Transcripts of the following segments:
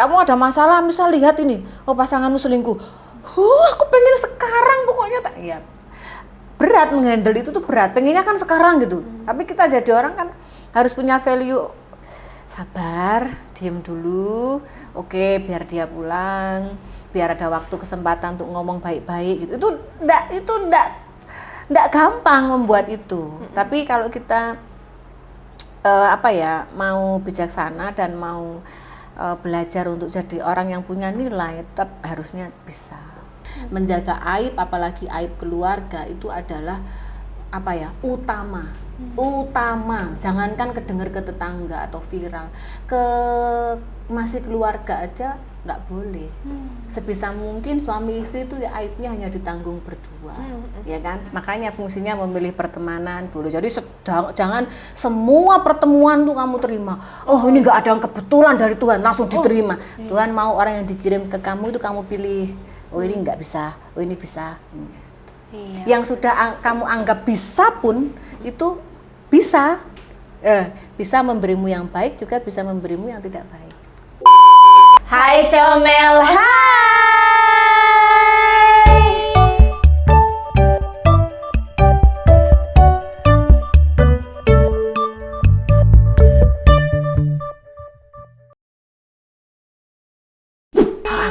kamu ada masalah, misal lihat ini, oh pasanganmu selingkuh. Aku pengen sekarang pokoknya tak. Iya. Berat menghandle itu tuh berat. Pengennya kan sekarang gitu. Tapi kita jadi orang kan harus punya value. Sabar, diem dulu. Oke, biar dia pulang, biar ada waktu kesempatan untuk ngomong baik-baik gitu. Itu enggak gampang membuat itu. Tapi kalau kita mau bijaksana dan mau belajar untuk jadi orang yang punya nilai, tetap harusnya bisa menjaga aib, apalagi aib keluarga itu adalah utama. Jangankan kedengar ke tetangga atau viral, masih keluarga aja nggak boleh. Sebisa mungkin suami istri itu ya aibnya hanya ditanggung berdua, ya kan? Makanya fungsinya memilih pertemanan dulu. Jadi jangan semua pertemuan tuh kamu terima. Oh ini nggak ada yang kebetulan dari Tuhan langsung diterima. Tuhan mau orang yang dikirim ke kamu itu kamu pilih. Oh ini nggak bisa, oh ini bisa. Yang sudah kamu anggap bisa pun itu bisa memberimu yang baik, juga bisa memberimu yang tidak baik. Hai Comel, hai.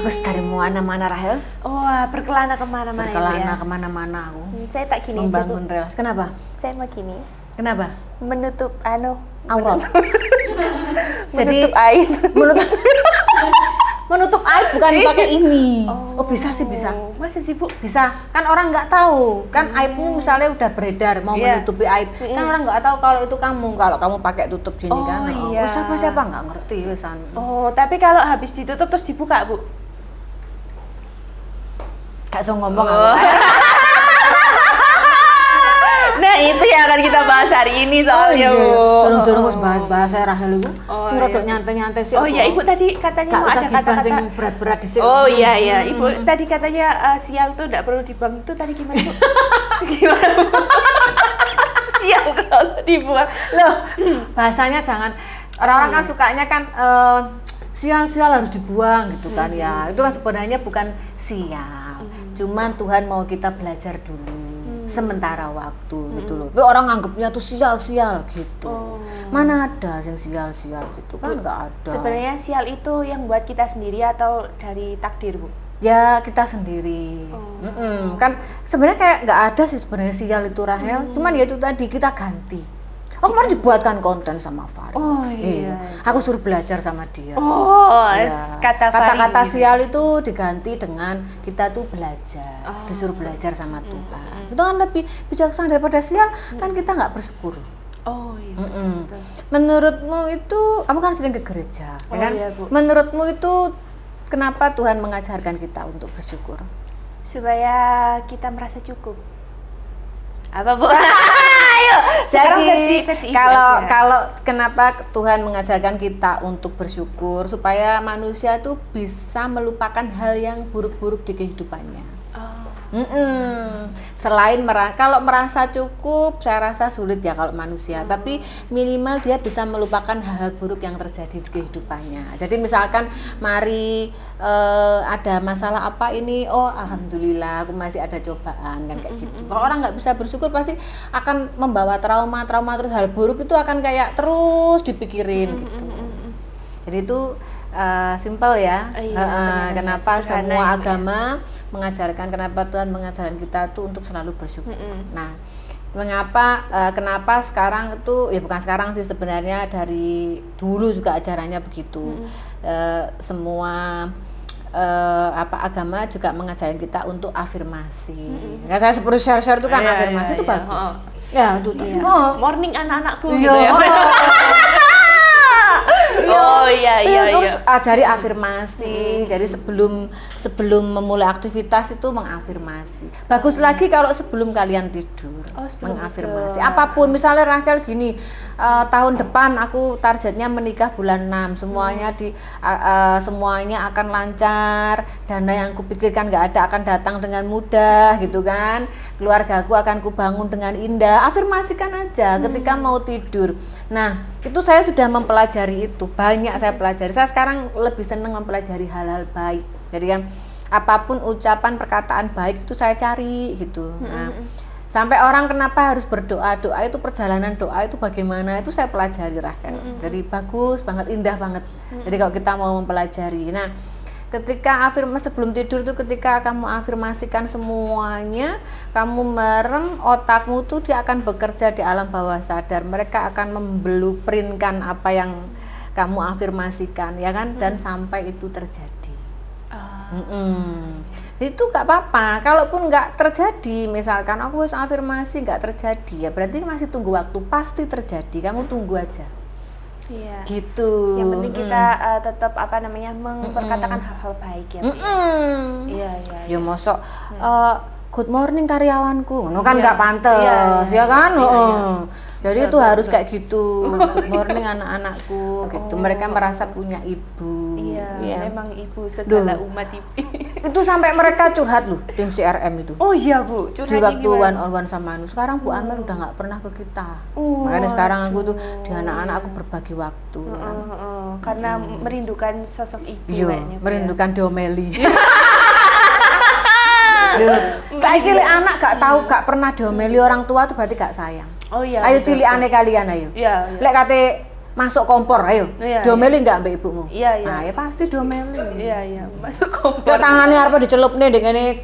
Aku dari mana Rahel? Oh, berkelana kemana-mana. Berkelana kemana-mana aku. Saya tak gini. Membangun relasi. Kenapa? Saya mau gini. Kenapa? Menutup aurat. Jadi aib. Menutup aib bukan pakai ini. Oh bisa sih bisa. Masa sih Bu? Bisa. Kan orang nggak tahu. Kan aibmu misalnya udah beredar mau menutupi aib. Kan orang nggak tahu kalau itu kamu. Kalau kamu pakai tutup gini kan. Iya. Siapa nggak ngerti san. Oh tapi kalau habis ditutup terus dibuka Bu? Gak so ngomong Nah itu yang akan kita bahas hari ini soalnya Bu. Tolong harus bahas Rahel itu. Si rodok nyantai-nyantai sih. Oh iya Ibu tadi katanya mau ada kata-kata yang berat-berat di sini. Oh iya Ibu tadi katanya sial tuh enggak perlu dibuang, itu tadi gimana Bu? Gimana Bu? Sial kalau dibuang. Loh, bahasanya jangan, orang-orang kan sukanya kan sial harus dibuang gitu kan ya. Itu kan sebenarnya bukan sial. Cuman Tuhan mau kita belajar dulu. Sementara waktu gitu loh. Tapi orang nganggapnya tuh sial gitu. Mana ada yang sial gitu kan, nggak ada. Sebenarnya sial itu yang buat kita sendiri atau dari takdir Bu? Ya kita sendiri. Kan sebenarnya kayak nggak ada sih sebenarnya sial itu Rahel. Cuman ya itu tadi kita ganti. Oh kemarin dibuatkan konten sama Fari. Oh iya. Aku suruh belajar sama dia. Oh ya. Kata-kata sial itu diganti dengan kita tuh belajar, disuruh belajar sama Tuhan. Itu kan lebih bijaksana daripada sial. Kan kita nggak bersyukur. Oh iya. Menurutmu itu, kamu kan sering ke gereja, kan? Iya, Bu. Menurutmu itu kenapa Tuhan mengajarkan kita untuk bersyukur? Supaya kita merasa cukup. Apa Bu? Ayo. Jadi kalau kenapa Tuhan mengajarkan kita untuk bersyukur, supaya manusia itu bisa melupakan hal yang buruk-buruk di kehidupannya. Selain kalau merasa cukup, saya rasa sulit ya kalau manusia. Tapi minimal dia bisa melupakan hal-hal buruk yang terjadi di kehidupannya. Jadi misalkan mari ada masalah apa ini, oh alhamdulillah aku masih ada cobaan kan kayak gitu. Kalau orang nggak bisa bersyukur pasti akan membawa trauma terus hal buruk itu akan kayak terus dipikirin gitu. Jadi itu simple ya. Kenapa semua agama mengajarkan, kenapa Tuhan mengajarkan kita tuh untuk selalu bersyukur. Nah, kenapa sekarang itu ya bukan sekarang sih sebenarnya, dari dulu juga ajarannya begitu. Semua agama juga mengajarkan kita untuk afirmasi. Nah, saya seperti share itu kan afirmasi itu bagus. Ya, itu. Morning anak-anakku gitu ya. Terus ajari afirmasi. Jadi sebelum memulai aktivitas itu mengafirmasi. Bagus lagi kalau sebelum kalian tidur mengafirmasi. Apapun, misalnya Rahel gini, tahun depan aku targetnya menikah bulan 6, semuanya akan lancar, dana yang kupikirkan nggak ada akan datang dengan mudah gitu kan. Keluargaku akan kubangun dengan indah. Afirmasikan aja ketika mau tidur. Nah, itu saya sudah mempelajari itu, banyak saya pelajari. Saya sekarang lebih senang mempelajari hal-hal baik. Jadi kan apapun ucapan perkataan baik itu saya cari gitu. Nah, sampai orang kenapa harus berdoa, doa itu perjalanan doa itu bagaimana, itu saya pelajari Rahel. Jadi bagus banget, indah banget. Jadi kalau kita mau mempelajari. Nah, ketika afirmasi sebelum tidur tuh, ketika kamu afirmasikan semuanya, kamu merem, otakmu tuh dia akan bekerja di alam bawah sadar. Mereka akan memblueprintkan apa yang kamu afirmasikan, ya kan, dan sampai itu terjadi. Itu gak apa-apa. Kalaupun gak terjadi, misalkan aku harus afirmasi gak terjadi, ya berarti masih tunggu waktu, pasti terjadi. Kamu tunggu aja. Iya. Gitu. Yang penting kita tetap memperkatakan hal-hal baik ya. Iya. Ya mosok good morning karyawanku, kan Iya. nggak pantes, ya kan? Jadi itu Betul, harus kayak gitu. Good morning anak-anakku, gitu. Mereka merasa punya ibu. Iya. Memang ibu segala umat ibu. Itu sampai mereka curhat loh di CRM itu. Oh iya Bu, Di waktu one on one sama Anu. Sekarang Bu Amel udah nggak pernah ke kita. Makanya sekarang aku tuh di anak-anak aku berbagi waktu. Karena merindukan sosok ibu. Iya, kayaknya, Bu, merindukan diomeli. Loh, saya cilik anak gak tahu, gak pernah diomeli orang tua tuh berarti gak sayang. Oh iya. Ayo betul, cilik aneh kalian ayo. Iya. Lek kate masuk kompor ayo. Iya, Diomeli nggak mbak ibumu? Iya. Nah, ya pasti diomeli. Iya. Masuk kompor. Kok tangannya arep dicelupne dengan air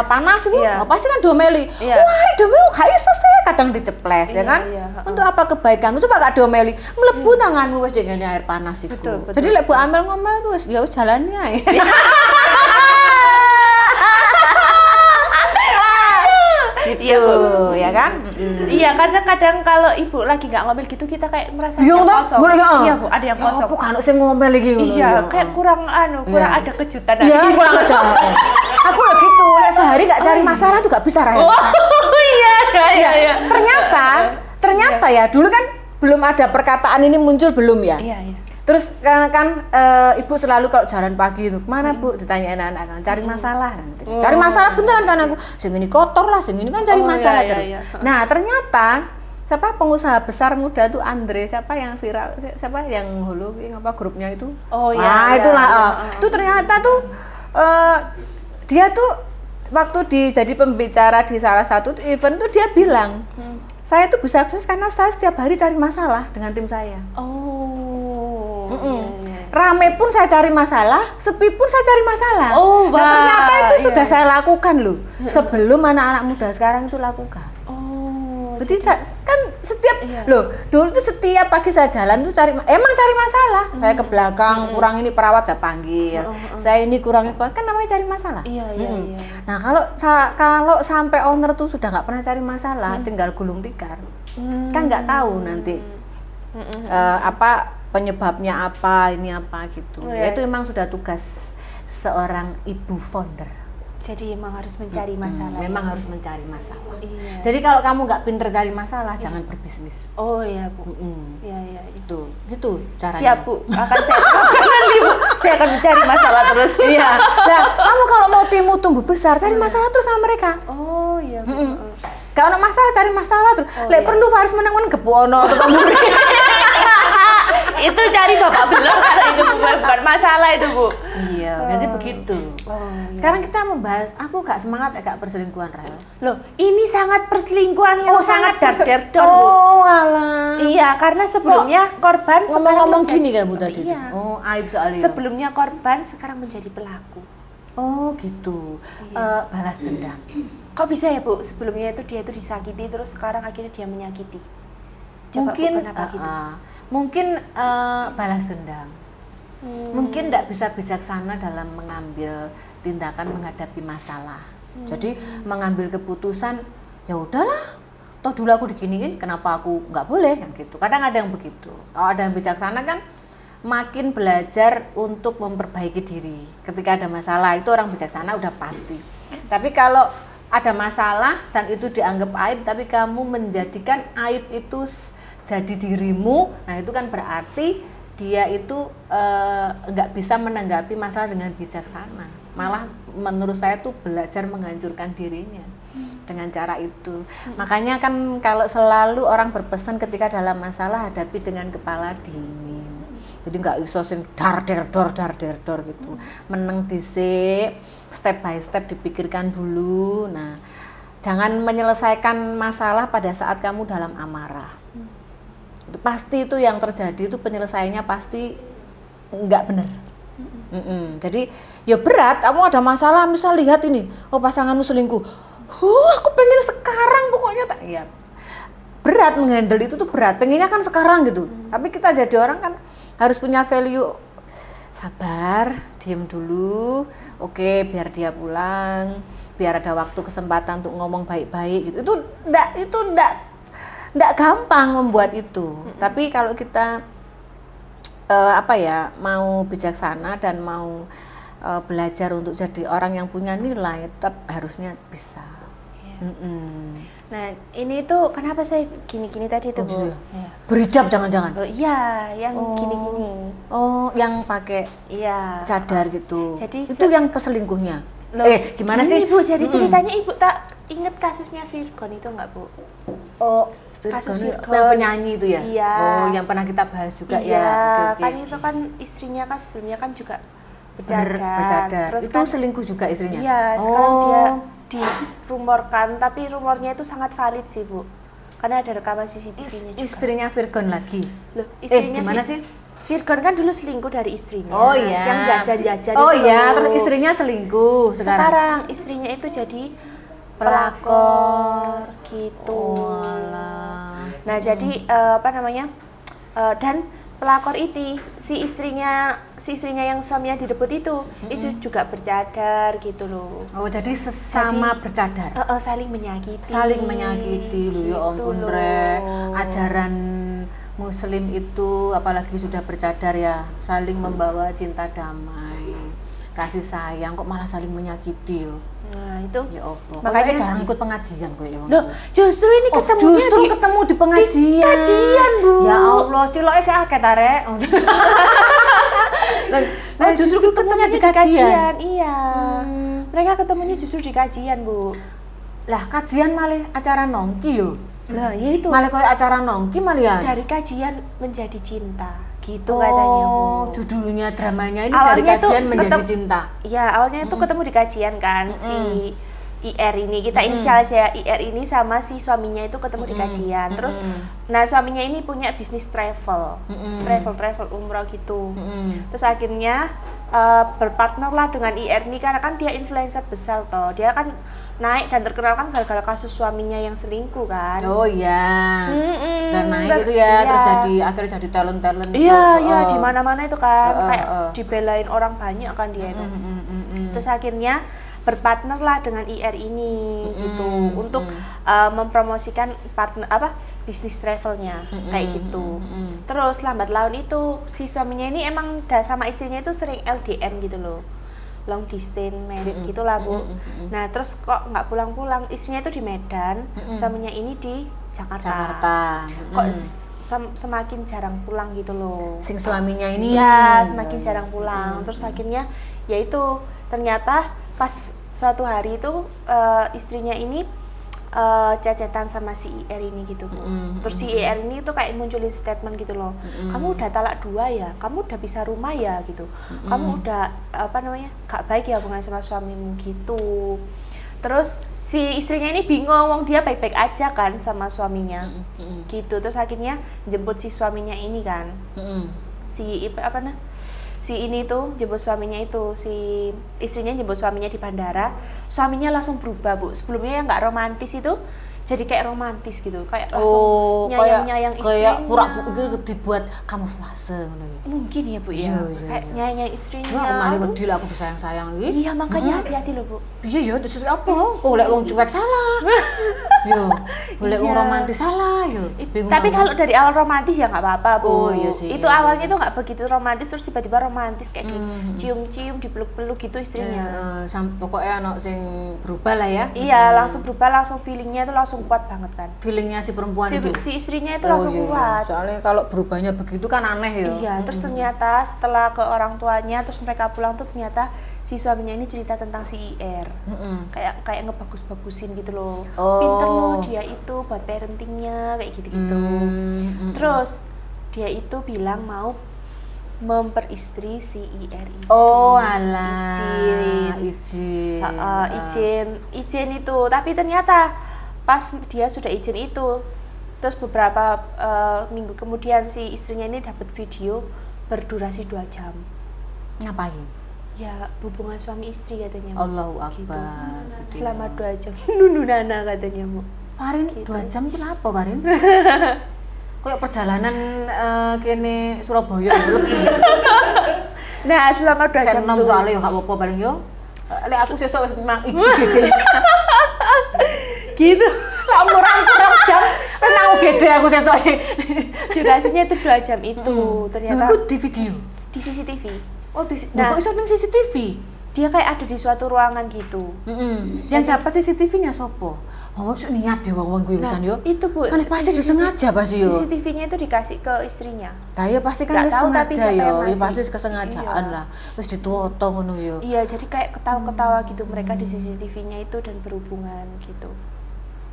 panas itu, Iya. pasti kan diomeli. Iya. Wah, diomeli gak iso sih, kadang diceples ya kan. Iya. Untuk apa kebaikanmu? Coba gak diomeli, mlebu tanganmu wis dengan air panas iku. Betul. Jadi lek Bu Amel ngomel tuh ya wis jalani ae. Iya, Bu. Ya kan? Iya, karena kadang kalau ibu lagi nggak ngomel gitu kita kayak merasa Bingung yang toh? kosong. Boleh ya? Iya Bu, ada yang kosong. Aku kan sing ngomel iki ngono. Iya, kayak kurang kurang ada kejutan. Iya, kurang ada. Aku ya gitu, lek sehari gak cari masalah tuh gak bisa Rahel. Oh iya. Ternyata ya dulu kan belum ada perkataan ini muncul belum ya. Iya. Terus kan ibu selalu kalau jalan pagi itu kemana Bu, ditanya anak-anak kan cari masalah kan. Cari masalah beneran kan aku. Sing ini kotor lah, sing ini kan cari masalah terus. Nah ternyata siapa pengusaha besar muda tuh Andre, siapa yang viral, siapa yang hulu apa grupnya itu. Oh iya. Nah itulah itu ternyata tuh dia tuh waktu jadi pembicara di salah satu event tuh dia bilang saya tuh bisa sukses karena saya setiap hari cari masalah dengan tim saya. Rame pun saya cari masalah, sepi pun saya cari masalah. Nah, ternyata itu sudah saya lakukan loh. Sebelum anak-anak muda sekarang itu lakukan. Jadi kan setiap loh, dulu tuh setiap pagi saya jalan tuh emang cari masalah. Saya ke belakang, kurang ini perawat saya panggil. Saya ini kurang ini kan namanya cari masalah. Iya. Nah, kalau sampai owner tuh sudah nggak pernah cari masalah, tinggal gulung tikar. Kan nggak tahu nanti apa penyebabnya apa, ini apa gitu. Ya itu emang sudah tugas seorang ibu founder. Jadi emang harus mencari masalah. Memang harus mencari masalah. Iya. Jadi kalau kamu nggak pinter cari masalah, jangan berbisnis. Oh iya Bu. Iya. Gitu caranya. Siap Bu, akan saya lakukan Bu. Saya akan mencari masalah terus. Iya. Nah, kamu kalau mau timmu tumbuh besar, cari masalah terus sama mereka. Oh iya Bu. Kalau ada masalah, cari masalah terus. Lek perlu harus menang gepono atau kamu. Itu cari bapak belum kalau itu bukan masalah itu Bu. Iya, jadi begitu. Sekarang kita membahas, aku gak semangat gak perselingkuhan Rahel. Loh, ini sangat perselingkuhan yang sangat dark Bu. Oh, alah. Iya, karena sebelumnya korban ngomong-ngomong gini kamu tadi. Iya. Oh, aib soalnya. Sebelumnya korban, sekarang menjadi pelaku. Oh, gitu. Balas dendam. Kok bisa ya Bu? Sebelumnya itu dia itu disakiti, terus sekarang akhirnya dia menyakiti. Coba Mungkin Bu, kenapa gitu? Mungkin balas dendam. Mungkin tidak bisa bijaksana dalam mengambil tindakan menghadapi masalah. Jadi mengambil keputusan, ya udahlah, toh dulu aku diginiin, kenapa aku nggak boleh gitu. Kadang ada yang begitu. Kalau ada yang bijaksana kan makin belajar untuk memperbaiki diri. Ketika ada masalah itu orang bijaksana udah pasti. Tapi kalau ada masalah dan itu dianggap aib, tapi kamu menjadikan aib itu jadi dirimu, nah itu kan berarti dia itu nggak bisa menanggapi masalah dengan bijaksana. Malah menurut saya tuh belajar menghancurkan dirinya. dengan cara itu. Makanya kan kalau selalu orang berpesan ketika dalam masalah hadapi dengan kepala dingin. Jadi nggak iso sing dar der dor gitu. Meneng dhisik, step by step dipikirkan dulu. Nah, jangan menyelesaikan masalah pada saat kamu dalam amarah. Itu pasti itu yang terjadi itu penyelesaiannya pasti nggak benar. Jadi ya berat, kamu ada masalah misal lihat ini, oh pasanganmu selingkuh, aku pengen sekarang pokoknya tak, ya berat menghandle itu tuh berat, pengennya kan sekarang gitu. Tapi kita jadi orang kan harus punya value, sabar, diem dulu, oke biar dia pulang, biar ada waktu kesempatan untuk ngomong baik-baik gitu. Itu ndak gampang membuat itu. Tapi kalau kita mau bijaksana dan mau belajar untuk jadi orang yang punya nilai, tetap harusnya bisa. Nah, ini tuh kenapa saya gini-gini tadi tuh, Bu? Iya. Berijab jangan-jangan. Oh iya, yang gini-gini. Oh, yang pakai cadar gitu. Jadi itu yang peselingkuhnya. Loh, gimana sih? Bu, jadi ceritanya Ibu tak inget kasusnya Virgon itu enggak, Bu? Oh, kasus Virgon yang penyanyi itu ya? Iya. Oh, yang pernah kita bahas juga ya. Iya, Oke. kan itu kan istrinya kan sebelumnya kan juga bercadar. Terus itu kan selingkuh juga istrinya? Iya, sekarang dia dirumorkan, tapi rumornya itu sangat valid sih, Bu. Karena ada rekaman CCTV-nya juga. Istrinya Virgon lagi? Loh, istrinya gimana sih? Virgon kan dulu selingkuh dari istrinya. Oh iya. Yang jajan-jajan Oh itu. iya, terus istrinya selingkuh sekarang. Sekarang istrinya itu jadi pelakor gitu. Nah, jadi dan pelakor itu si istrinya yang suaminya direbut itu juga bercadar gitu loh. Oh, jadi sesama bercadar. Saling menyakiti. Saling menyakiti loh, ya ampun Rek. Ajaran Muslim itu apalagi sudah bercadar ya, saling membawa cinta damai, kasih sayang, kok malah saling menyakiti yo. Nah, itu. Ya apa? Makanya jarang ikut pengajian gue ya. Loh, justru ini ketemu di pengajian. Di kajian, Bu. Ya Allah, ciloke sik akeh ta, Rek. Justru ketemunya di kajian. Iya. Mereka ketemunya justru di kajian, Bu. Lah, kajian malah acara nongki yo. Nah, ya itu. Malah kayak acara nongki malah ya. Dari kajian menjadi cinta. Gitu katanya, Bu. Judulnya dramanya ini awalnya dari kajian menjadi cinta. Iya, awalnya itu ketemu di kajian kan, si IR ini, kita inisial aja IR ini sama si suaminya itu ketemu di kajian. Terus nah suaminya ini punya bisnis travel umroh gitu. Terus akhirnya berpartner lah dengan IR ini karena kan dia influencer besar toh. Dia kan naik dan terkenal kan gara-gara kasus suaminya yang selingkuh kan. Oh iya. Dan naik itu ya, terus akhirnya jadi talent Iya, di mana-mana itu kan kayak dibelain orang banyak kan dia itu. Terus akhirnya berpartner lah dengan IR ini gitu untuk mempromosikan bisnis travelnya kayak gitu. Terus lambat laun itu si suaminya ini emang sama istrinya itu sering LDM gitu loh, long distance married gitulah, Bu. Nah terus kok nggak pulang-pulang, istrinya itu di Medan, suaminya ini di Jakarta. Kok semakin jarang pulang gitu loh. Sing suaminya ini ya semakin jarang pulang. Terus akhirnya yaitu ternyata pas suatu hari itu istrinya ini cecetan sama si IR ini gitu, Bu. Terus si IR ini tuh kayak munculin statement gitu loh, kamu udah talak 2 ya, kamu udah bisa rumah ya gitu, kamu udah gak baik ya hubungan sama suamimu gitu. Terus si istrinya ini bingung, wong dia baik-baik aja kan sama suaminya gitu. Terus akhirnya jemput si suaminya ini kan, si ini tuh jemput suaminya itu, si istrinya jemput suaminya di bandara. Suaminya langsung berubah, Bu. Sebelumnya yang nggak romantis itu jadi kayak romantis gitu, kayak langsung nyayang istrinya. Kayak pura-pura itu dibuat kamuflase gitu ya. Mungkin ya, Bu ya. Kayak nyayang istrinya. Aku malah wedi lah, aku disayang-sayang iki. Iya, makanya hati-hati loh, Bu. Iya ya, terus apa? Kok lek wong cuek salah. Yo, boleh Iya. romantis salah yo. Bingung Tapi aku. kalau dari awal romantis ya nggak apa-apa, Bu. Oh, iya sih, Itu iya, awalnya iya. tuh nggak begitu romantis, terus tiba-tiba romantis kayak dicium-cium, dipeluk-peluk gitu istrinya. Pokoknya anak sing berubah lah ya. Iya, langsung berubah, langsung feelingnya itu langsung kuat banget kan. Feelingnya si perempuan itu. Si istrinya itu Oh, langsung iya, iya. kuat. Soalnya kalau berubahnya begitu kan aneh ya. Iya, terus ternyata setelah ke orang tuanya, terus mereka pulang tuh ternyata si suaminya ini cerita tentang si IR. Kayak ngebagus-bagusin gitu loh. Oh. Pinter loh dia itu buat parentingnya kayak gitu-gitu. Terus dia itu bilang mau memperistri si IR itu. Oh alah. Izin itu. Tapi ternyata pas dia sudah izin itu, terus beberapa minggu kemudian si istrinya ini dapat video berdurasi 2 jam. Ngapain? Ya hubungan suami istri katanya. Allahu Gitu. Akbar. Selama 2 jam. Nununana katanya, Bu. Farin, Gitu. 2 jam itu apa Farin? Kayak perjalanan kene Surabaya dulu. Nah, selama 2 jam Saya nom itu. soalnya ya gak apa-apa paling yo. Lek aku sesuk wis memang iki gede. Gitu. Lah umurku 2 jam, nang gede aku sesuk. Durasinya itu 2 jam itu. Ternyata Aku di video. di CCTV. Oh, Nah. kok iso ning CCTV? Dia kayak ada di suatu ruangan gitu. Yang dapat CCTV-nya sopo? Wong wis niat ya wong kuwi wisan yo. Itu, Bu. Kan pasti disengaja pasti yo. CCTV-nya itu dikasih ke istrinya. Lah ya pasti kan Nggak wis tahu, tapi sengaja siapa yang yo. Ya ngasih? pasti kesengajaan Iya. lah. Terus dituoto ngono yo. Iya, jadi kayak ketawa-ketawa gitu mereka di CCTV-nya itu dan berhubungan gitu.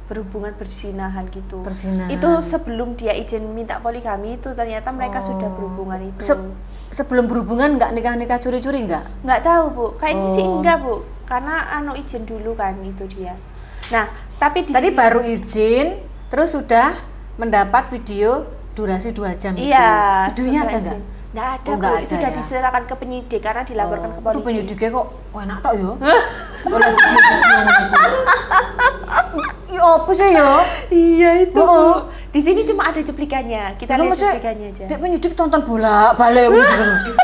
Berhubungan berzinahan gitu. Berzinahan. Itu sebelum dia izin minta poligami itu ternyata mereka sudah berhubungan itu. Sebelum berhubungan nggak nikah-nikah curi-curi nggak? Nggak tahu, Bu. Kayaknya sih Oh. enggak, Bu. Karena izin dulu kan itu dia. Nah, tapi di Tadi sisi- baru izin, terus sudah mendapat video durasi 2 jam itu. Iya, Videonya sudah ada izin. nggak? Nggak ada, Oh, Bu. nggak Itu ada sudah ya? diserahkan ke penyidik karena dilaporkan ke polisi. Aduh, penyidiknya kok enak tok yo. Oleh video-video ngono. Ya apa sih yo? Iya itu. Oh. Bu. Di sini cuma ada cuplikannya. Kita Lah, lihat maksudnya, cuplikannya aja. Dek penyidik tonton bolak-balik penyidik.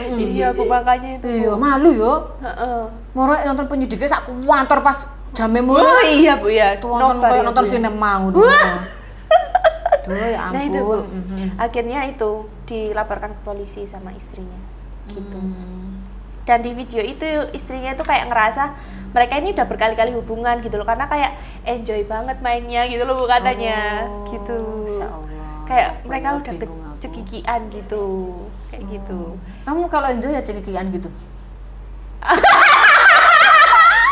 Iya, Bu, makanya itu. Iya, malu yo. Heeh. Moro nonton penyidiknya sak kuantor pas jame Oh mulu. iya, Bu ya. Tuh nonton Nobar kayak ya, nonton Bu, ya. sinema ngono. Duh ya Nah itu, Bu. ampun. Akhirnya itu dilaporkan ke polisi sama istrinya. Gitu. Dan di video itu istrinya itu kayak ngerasa mereka ini udah berkali-kali hubungan gitu loh, karena kayak enjoy banget mainnya gitu loh, Bu, katanya. Oh, Gitu. Insya Allah. Kayak Apa mereka ya, udah bingung aku. cekikian gitu. Kayak gitu. Kamu kalau enjoy ya cekikian gitu.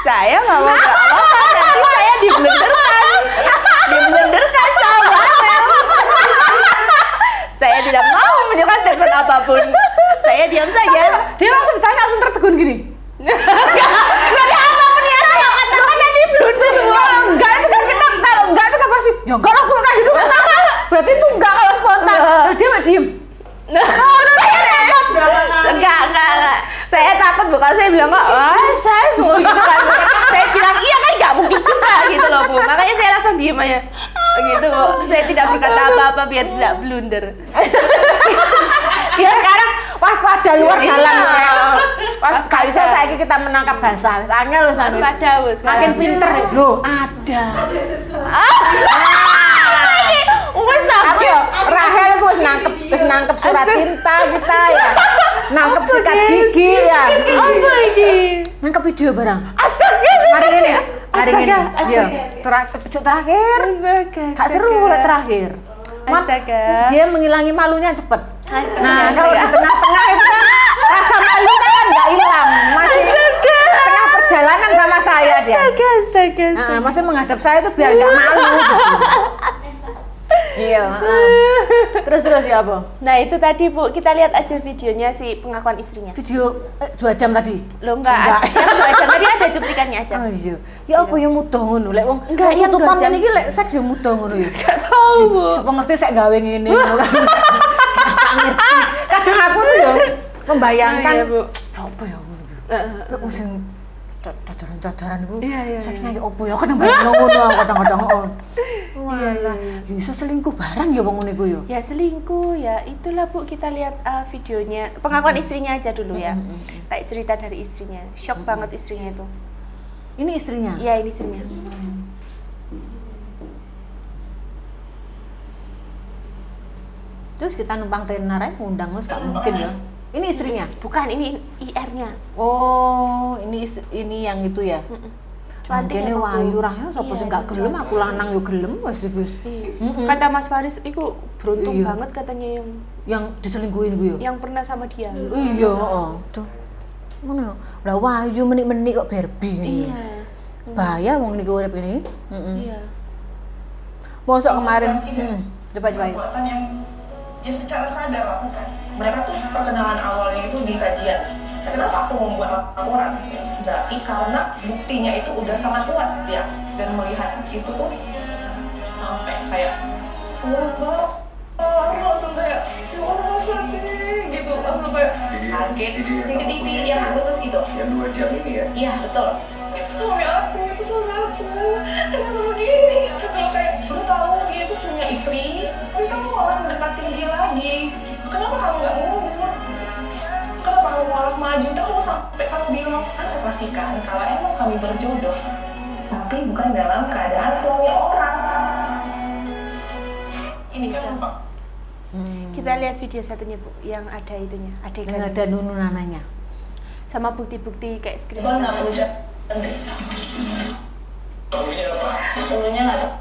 Saya nggak mau apa-apa, nanti saya diblenderkan sama Mel. Saya tidak mau menunjukkan statement apapun. Saya diam saja. Dia langsung ditanya langsung tertegun gini. Nggak ada apapun ya, saya katakan di blunder. Kalau enggak itu kan kita kalau enggak itu kan pasti ya enggak lah Bu, kan gitu kan. Berarti itu enggak kalau spontan. Lah dia mah diem. Enggak. Saya takut, bukan saya bilang enggak. Wah, saya semua gitu kan. Saya bilang iya kan nggak mungkin juga gitu loh, Bu. Makanya saya langsung diem aja. Gitu, Bu. Saya tidak berkata apa-apa biar tidak blunder. Dia sekarang waspada luar jalan. Iya. Pas gak iso saiki kita menangkap bahasa. Wis angel wis angel. Waspada, Bu, sekarang. Makin pinter loh, ada. Wes Aku ya Rahel aku wis nangkep surat cinta kita ya. Nangkep sikat gigi ya. apa ini? Nangkep video barang. Astaga. Mari ini. Mari ini. Astaga, Iya. astaga. Terakhir. Gak seru lah terakhir. Astaga. Dia menghilangi malunya cepet. Astaga, Nah, kalau di astaga. tengah-tengah itu kan rasa malu kan nggak hilang, masih tengah perjalanan sama saya dia. Astaga. Nah, masih menghadap saya itu biar nggak malu. Gitu. Iya. Terus ya apa? Nah itu tadi, Bu, kita lihat aja videonya si pengakuan istrinya. Video 2 jam tadi. Lo enggak. Yang 2 jam tadi ada cuplikannya aja. Oh iya. Ya apa ya mudah ngono lek wong Enggak, yang tutupan 2 jam. iki lek seks ya mudah ngono ya. Gak tahu, Bu. Sapa ngerti sek gawe ngene ngono kan. Gak ngerti. Kadang aku tuh ya membayangkan Oh, iya, Bu. ya apa ya ngono iki. Heeh. Lek wong sing cadaran-cadaran iku Iya. seksnya ya apa ya kadang bayangno ngono aku kadang-kadang. Walah, ya iso selingkuh barang ya wong ngono iku ya. Ya selingkuh ya, itulah, Bu, kita lihat videonya. Pengakuan istrinya aja dulu ya. Kayak cerita dari istrinya. Shock banget istrinya itu. Ini istrinya? Iya, ini istrinya. Terus kita numpang tenar aja ngundang gak mungkin ya. Ini istrinya? Bukan, ini IR-nya. Oh, ini yang itu ya. Cuantik ini ya, Wahyu Rahel sapa sing gak gelem, aku lanang yo gelem wis. Kata Mas Faris iku beruntung banget katanya yang diselingkuhin gue ya. Yang pernah sama dia. Iya, tuh. Ngono. Lah Wahyu menik-menik kok Barbie ngene. Iya. Bahaya wong niku urip ini. Iya. Mosok kemarin coba perbuatan yang ya secara sadar lakukan. Mereka tuh perkenalan awalnya itu di kajian. Kenapa aku membuat laporan? Berarti karena buktinya itu udah sangat kuat ya, dan melihat itu tuh sampai kayak aku langsung kayak ya Allah masa sih gitu, langsung kayak kaget di TV yang putus gitu. Yang 2 jam ini ya? Iya betul. Itu suami aku, kenapa begini? Kalau kayak lu tahu dia itu punya istri, tapi kamu malah mendekatin dia lagi. Kenapa kamu nggak ngomong? Kenapa kamu malah maju terus sampai kamu bilang, aku pastikan kalau emang kami berjodoh, tapi bukan dalam keadaan suami orang. Ini kan Pak. Kita lihat video satunya Bu, yang ada itunya, adegan. Yang ada Nunu Nananya. Sama bukti-bukti kayak Itu screenshot. nggak udah. Taunya apa? Taunya nggak tahu.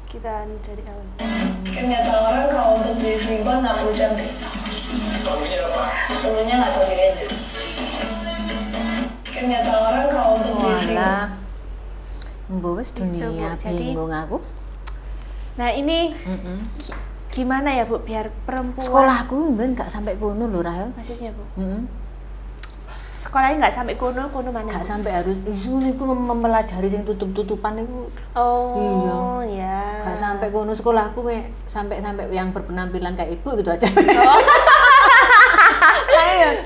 Kita dari awal. Ternyata orang kalau untuk jadi selingkuh nggak perlu cantik. Taunya apa? Taunya nggak tahu diri aja. Ternyata orang kalau untuk jadi selingkuh. Walah. Mbok wis dunia Jadi- bingung aku. Nah ini gimana ya Bu biar perempuan Sekolahku ben gak sampai kono lho Rahel. maksudnya Bu? Heeh. Sekolahnya nggak sampai kono mana? Gak sampai harus niku mempelajari sing tutup-tutupan niku. Oh iya. Gak sampai kono sekolahku sampai yang berpenampilan kayak ibu gitu aja.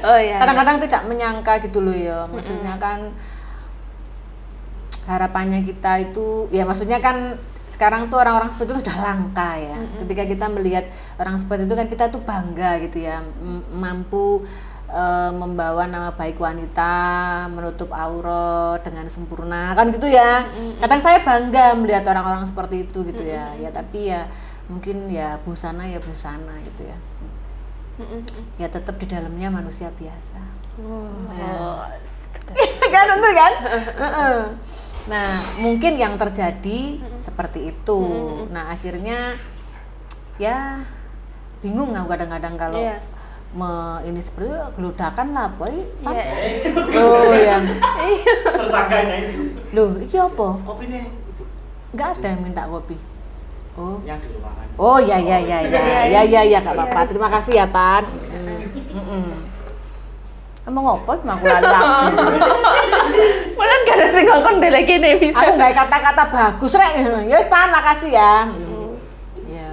Oh iya. Kadang-kadang tidak menyangka gitu loh ya. Maksudnya kan harapannya kita itu ya maksudnya kan sekarang tuh orang-orang seperti itu sudah langka ya. Ketika kita melihat orang seperti itu kan kita tuh bangga gitu ya, mampu membawa nama baik wanita, menutup aurat dengan sempurna kan gitu ya. Kadang saya bangga melihat orang-orang seperti itu gitu ya. Ya tapi ya mungkin ya busana gitu ya. Ya tetap di dalamnya manusia biasa. Kan betul kan? Nah mungkin yang terjadi seperti itu. Nah akhirnya ya bingung aku kadang-kadang kalau ini seperti geludakan lah boy. Oh ya. Tersangkanya itu. Loh, iki apa? Kopinya Enggak ada yang minta kopi. Oh. yang di ruangan. Oh ya Kak Bapak. Terima kasih ya Pan. Emang ngopo aku lali aku. Malah gak ada sing ngomong deh lagi nih bisa. Aku nggak kata-kata bagus rek. Ya wis Pan, makasih ya. Iya.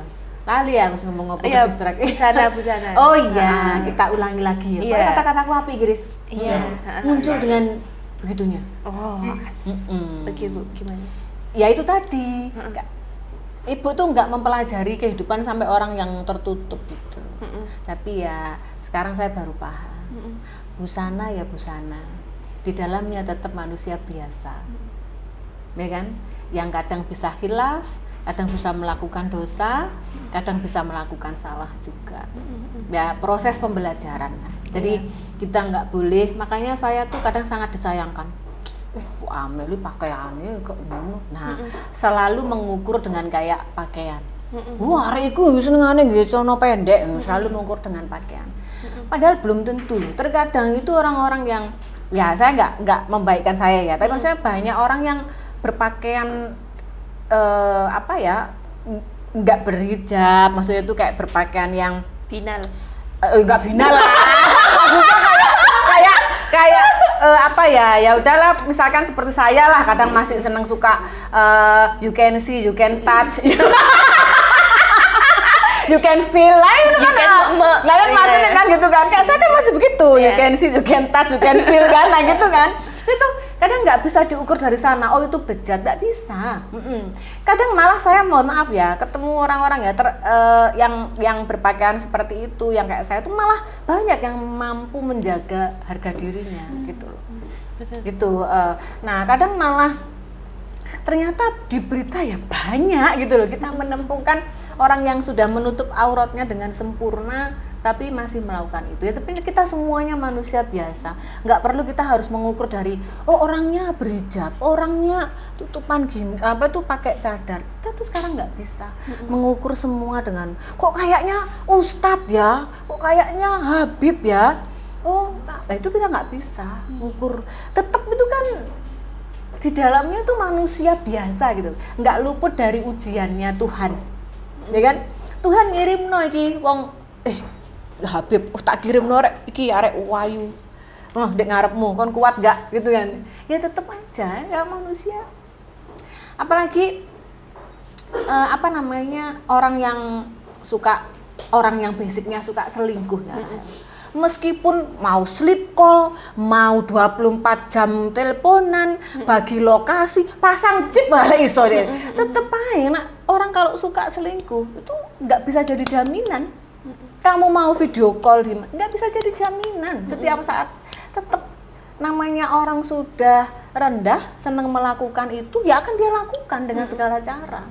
Lali aku sing ngomong ngopo Iya, distract. busana. Oh iya, kita ulangi lagi ya. Iya. Pokoknya kata-kataku api Giris. Iya. Muncul dengan begitunya. Oh, Begitu Bu, gimana? Ya itu tadi. Ibu tuh nggak mempelajari kehidupan sampai orang yang tertutup gitu. Tapi ya sekarang saya baru paham. Busana ya busana. Di dalamnya tetap manusia biasa. Ya kan? Yang kadang bisa khilaf, kadang bisa melakukan dosa, kadang bisa melakukan salah juga. Ya proses pembelajaran. Jadi kita nggak boleh, makanya saya tuh kadang sangat disayangkan. Kok Amel ini pakaiannya kok ngono. Nah, selalu mengukur dengan kayak pakaian. Wah, hari iku senengane nggih celana pendek, selalu mengukur dengan pakaian. Padahal belum tentu. Terkadang itu orang-orang yang ya saya nggak membaikkan saya ya, tapi maksudnya banyak orang yang berpakaian nggak berhijab, maksudnya itu kayak berpakaian yang Binal. nggak binal lah. Maksudnya kayak ya udahlah, misalkan seperti saya lah, kadang masih seneng suka you can see, you can touch. You can feel lah itu kan. Maksudnya kan gitu kan. Kayak saya kan masih begitu. You can see, you can touch, you can feel kan. Nah gitu kan. So, itu Kadang nggak bisa diukur dari sana, oh itu bejat, nggak bisa. Kadang malah saya mohon maaf ya, ketemu orang-orang ya yang berpakaian seperti itu, yang kayak saya itu malah banyak yang mampu menjaga harga dirinya gitu loh. Gitu. Nah kadang malah ternyata di berita ya banyak gitu loh, kita menemukan orang yang sudah menutup auratnya dengan sempurna tapi masih melakukan itu ya. Tapi kita semuanya manusia biasa, nggak perlu kita harus mengukur dari oh orangnya berhijab, orangnya tutupan gini apa tuh pakai cadar. Kita tuh sekarang nggak bisa mengukur semua dengan kok kayaknya ustadz ya, kok kayaknya Habib ya, oh nah itu kita nggak bisa mengukur. Tetap itu kan di dalamnya tuh manusia biasa gitu, nggak luput dari ujiannya Tuhan, ya kan? Tuhan ngirim no iki wong Habib, tak kirim no rek iki arek wayu, dek ngarepmu, kon kuat gak gitu kan? Ya tetep aja ya manusia. Apalagi orang yang basicnya suka selingkuh ya. Meskipun mau sleep call, mau 24 jam teleponan, bagi lokasi, pasang chip malah iso deh. Tetep aja orang kalau suka selingkuh itu nggak bisa jadi jaminan. Kamu mau video call nggak bisa jadi jaminan. Setiap saat tetep namanya orang sudah rendah, senang melakukan itu, ya akan dia lakukan dengan segala cara.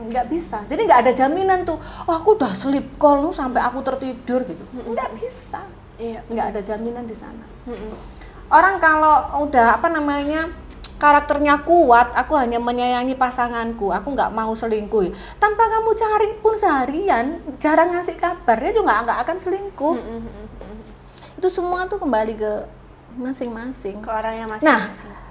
Nggak bisa, jadi nggak ada jaminan tuh, oh aku udah sleep call sampai aku tertidur gitu, nggak bisa, nggak ada jaminan di sana. Orang kalau udah karakternya kuat, aku hanya menyayangi pasanganku, aku nggak mau selingkuh, tanpa kamu cari pun seharian, jarang ngasih kabar, dia juga nggak akan selingkuh. Itu semua tuh kembali ke masing-masing, ke orangnya masing-masing. Nah,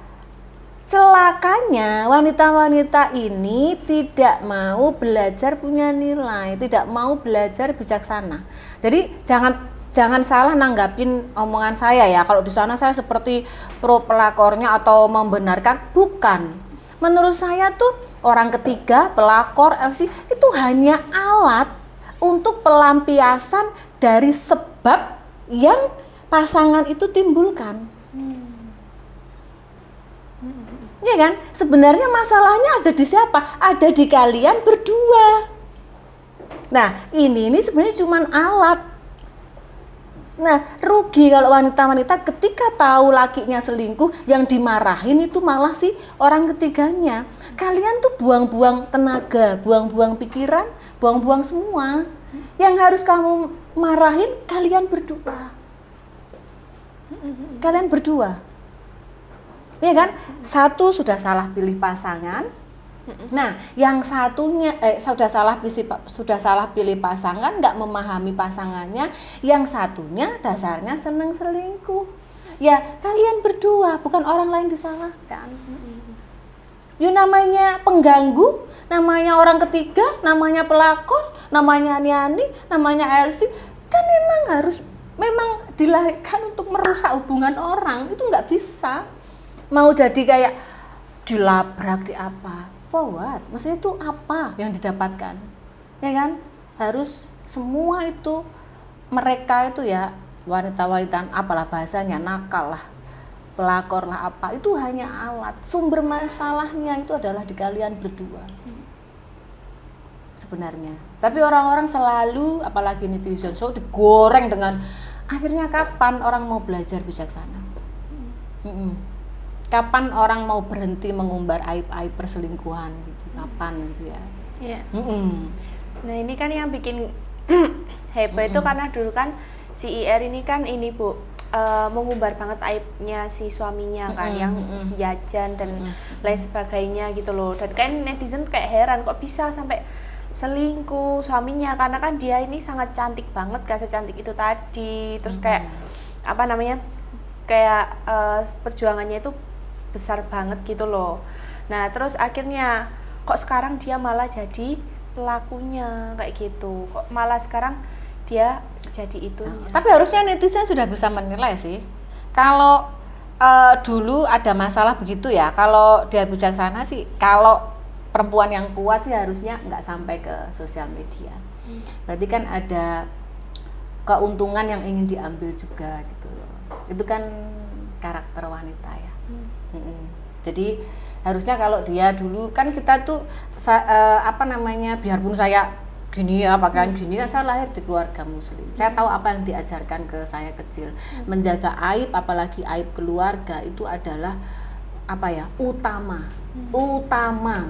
celakanya wanita-wanita ini tidak mau belajar punya nilai, tidak mau belajar bijaksana. Jadi jangan salah nanggapin omongan saya ya. Kalau di sana saya seperti pro pelakornya atau membenarkan, bukan. Menurut saya tuh orang ketiga, pelakor, FC itu hanya alat untuk pelampiasan dari sebab yang pasangan itu timbulkan. Ya kan? Sebenarnya masalahnya ada di siapa? Ada di kalian berdua. Nah, ini sebenarnya cuma alat. Nah, rugi kalau wanita-wanita ketika tahu lakinya selingkuh, yang dimarahin itu malah si orang ketiganya. Kalian tuh buang-buang tenaga, buang-buang pikiran, buang-buang semua. Yang harus kamu marahin kalian berdua. Kalian berdua. Ya kan? Satu sudah salah pilih pasangan. Nah, yang satunya sudah salah pilih pasangan, nggak memahami pasangannya. Yang satunya dasarnya seneng selingkuh. Ya, kalian berdua, bukan orang lain disalahkan. Namanya pengganggu, namanya orang ketiga, namanya pelakor, namanya Niani, namanya Elsie, kan memang dilahirkan untuk merusak hubungan orang. Itu nggak bisa. Mau jadi kayak dilabrak di apa, forward, maksudnya itu apa yang didapatkan, ya kan? Harus semua itu mereka itu ya wanita-wanita apalah bahasanya, nakal lah, pelakor lah apa, itu hanya alat. Sumber masalahnya itu adalah di kalian berdua sebenarnya. Tapi orang-orang selalu, apalagi netizen, selalu digoreng dengan akhirnya kapan orang mau belajar bijaksana? Kapan orang mau berhenti mengumbar aib-aib perselingkuhan gitu? Kapan gitu ya? Iya. Nah ini kan yang bikin heboh itu karena dulu kan si IR ini kan Bu mengumbar banget aibnya si suaminya kan, yang jajan dan lain sebagainya gitu loh. Dan kan netizen kayak heran kok bisa sampai selingkuh suaminya, karena kan dia ini sangat cantik banget, gak secantik itu tadi. Terus kayak perjuangannya itu besar banget gitu loh. Nah terus akhirnya kok sekarang dia malah jadi pelakunya kayak gitu, kok malah sekarang dia jadi itu. Tapi harusnya netizen sudah bisa menilai sih. Kalau dulu ada masalah begitu ya, kalau dia bijaksana sih, kalau perempuan yang kuat sih harusnya nggak sampai ke sosial media. Berarti kan ada keuntungan yang ingin diambil juga gitu loh. Itu kan karakter wanita ya. Jadi harusnya kalau dia dulu kan kita tuh biarpun saya gini ya pakaian gini kan saya lahir di keluarga muslim. Saya tahu apa yang diajarkan ke saya kecil. Menjaga aib apalagi aib keluarga itu adalah utama.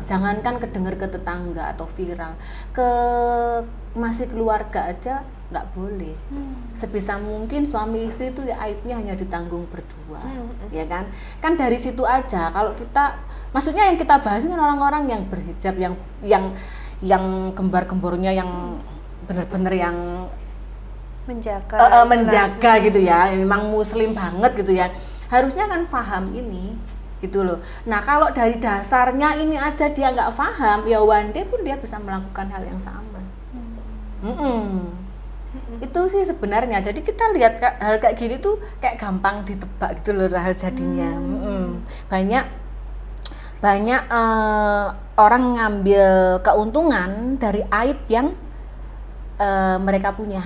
Jangankan kedengar ke tetangga atau viral, masih keluarga aja nggak boleh. Sebisa mungkin suami istri itu ya aibnya hanya ditanggung berdua, ya kan? Kan dari situ aja. Kalau kita, maksudnya yang kita bahas kan orang-orang yang berhijab, yang gembar-gembornya yang benar-benar yang menjaga gitu ya, memang muslim banget gitu ya. Harusnya kan paham ini gitu loh. Nah kalau dari dasarnya ini aja dia nggak paham, ya one day pun dia bisa melakukan hal yang sama. Itu sih sebenarnya. Jadi kita lihat hal kayak gini tuh kayak gampang ditebak gitu loh hal jadinya. Banyak orang ngambil keuntungan dari aib yang mereka punya.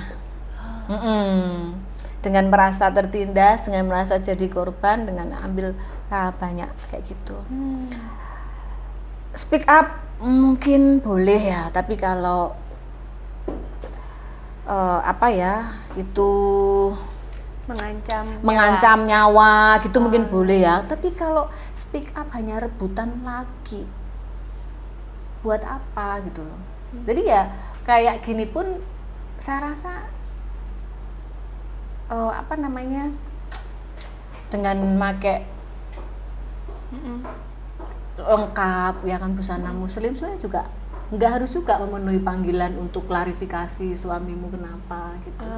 Dengan merasa tertindas, dengan merasa jadi korban, dengan ambil banyak kayak gitu. Speak up mungkin boleh ya, tapi kalau itu mengancam nyawa gitu mungkin boleh ya. Tapi kalau speak up hanya rebutan lagi, buat apa gitu loh. Jadi ya kayak gini pun saya rasa dengan make lengkap ya kan busana muslim, saya juga nggak harus juga memenuhi panggilan untuk klarifikasi suamimu kenapa gitu.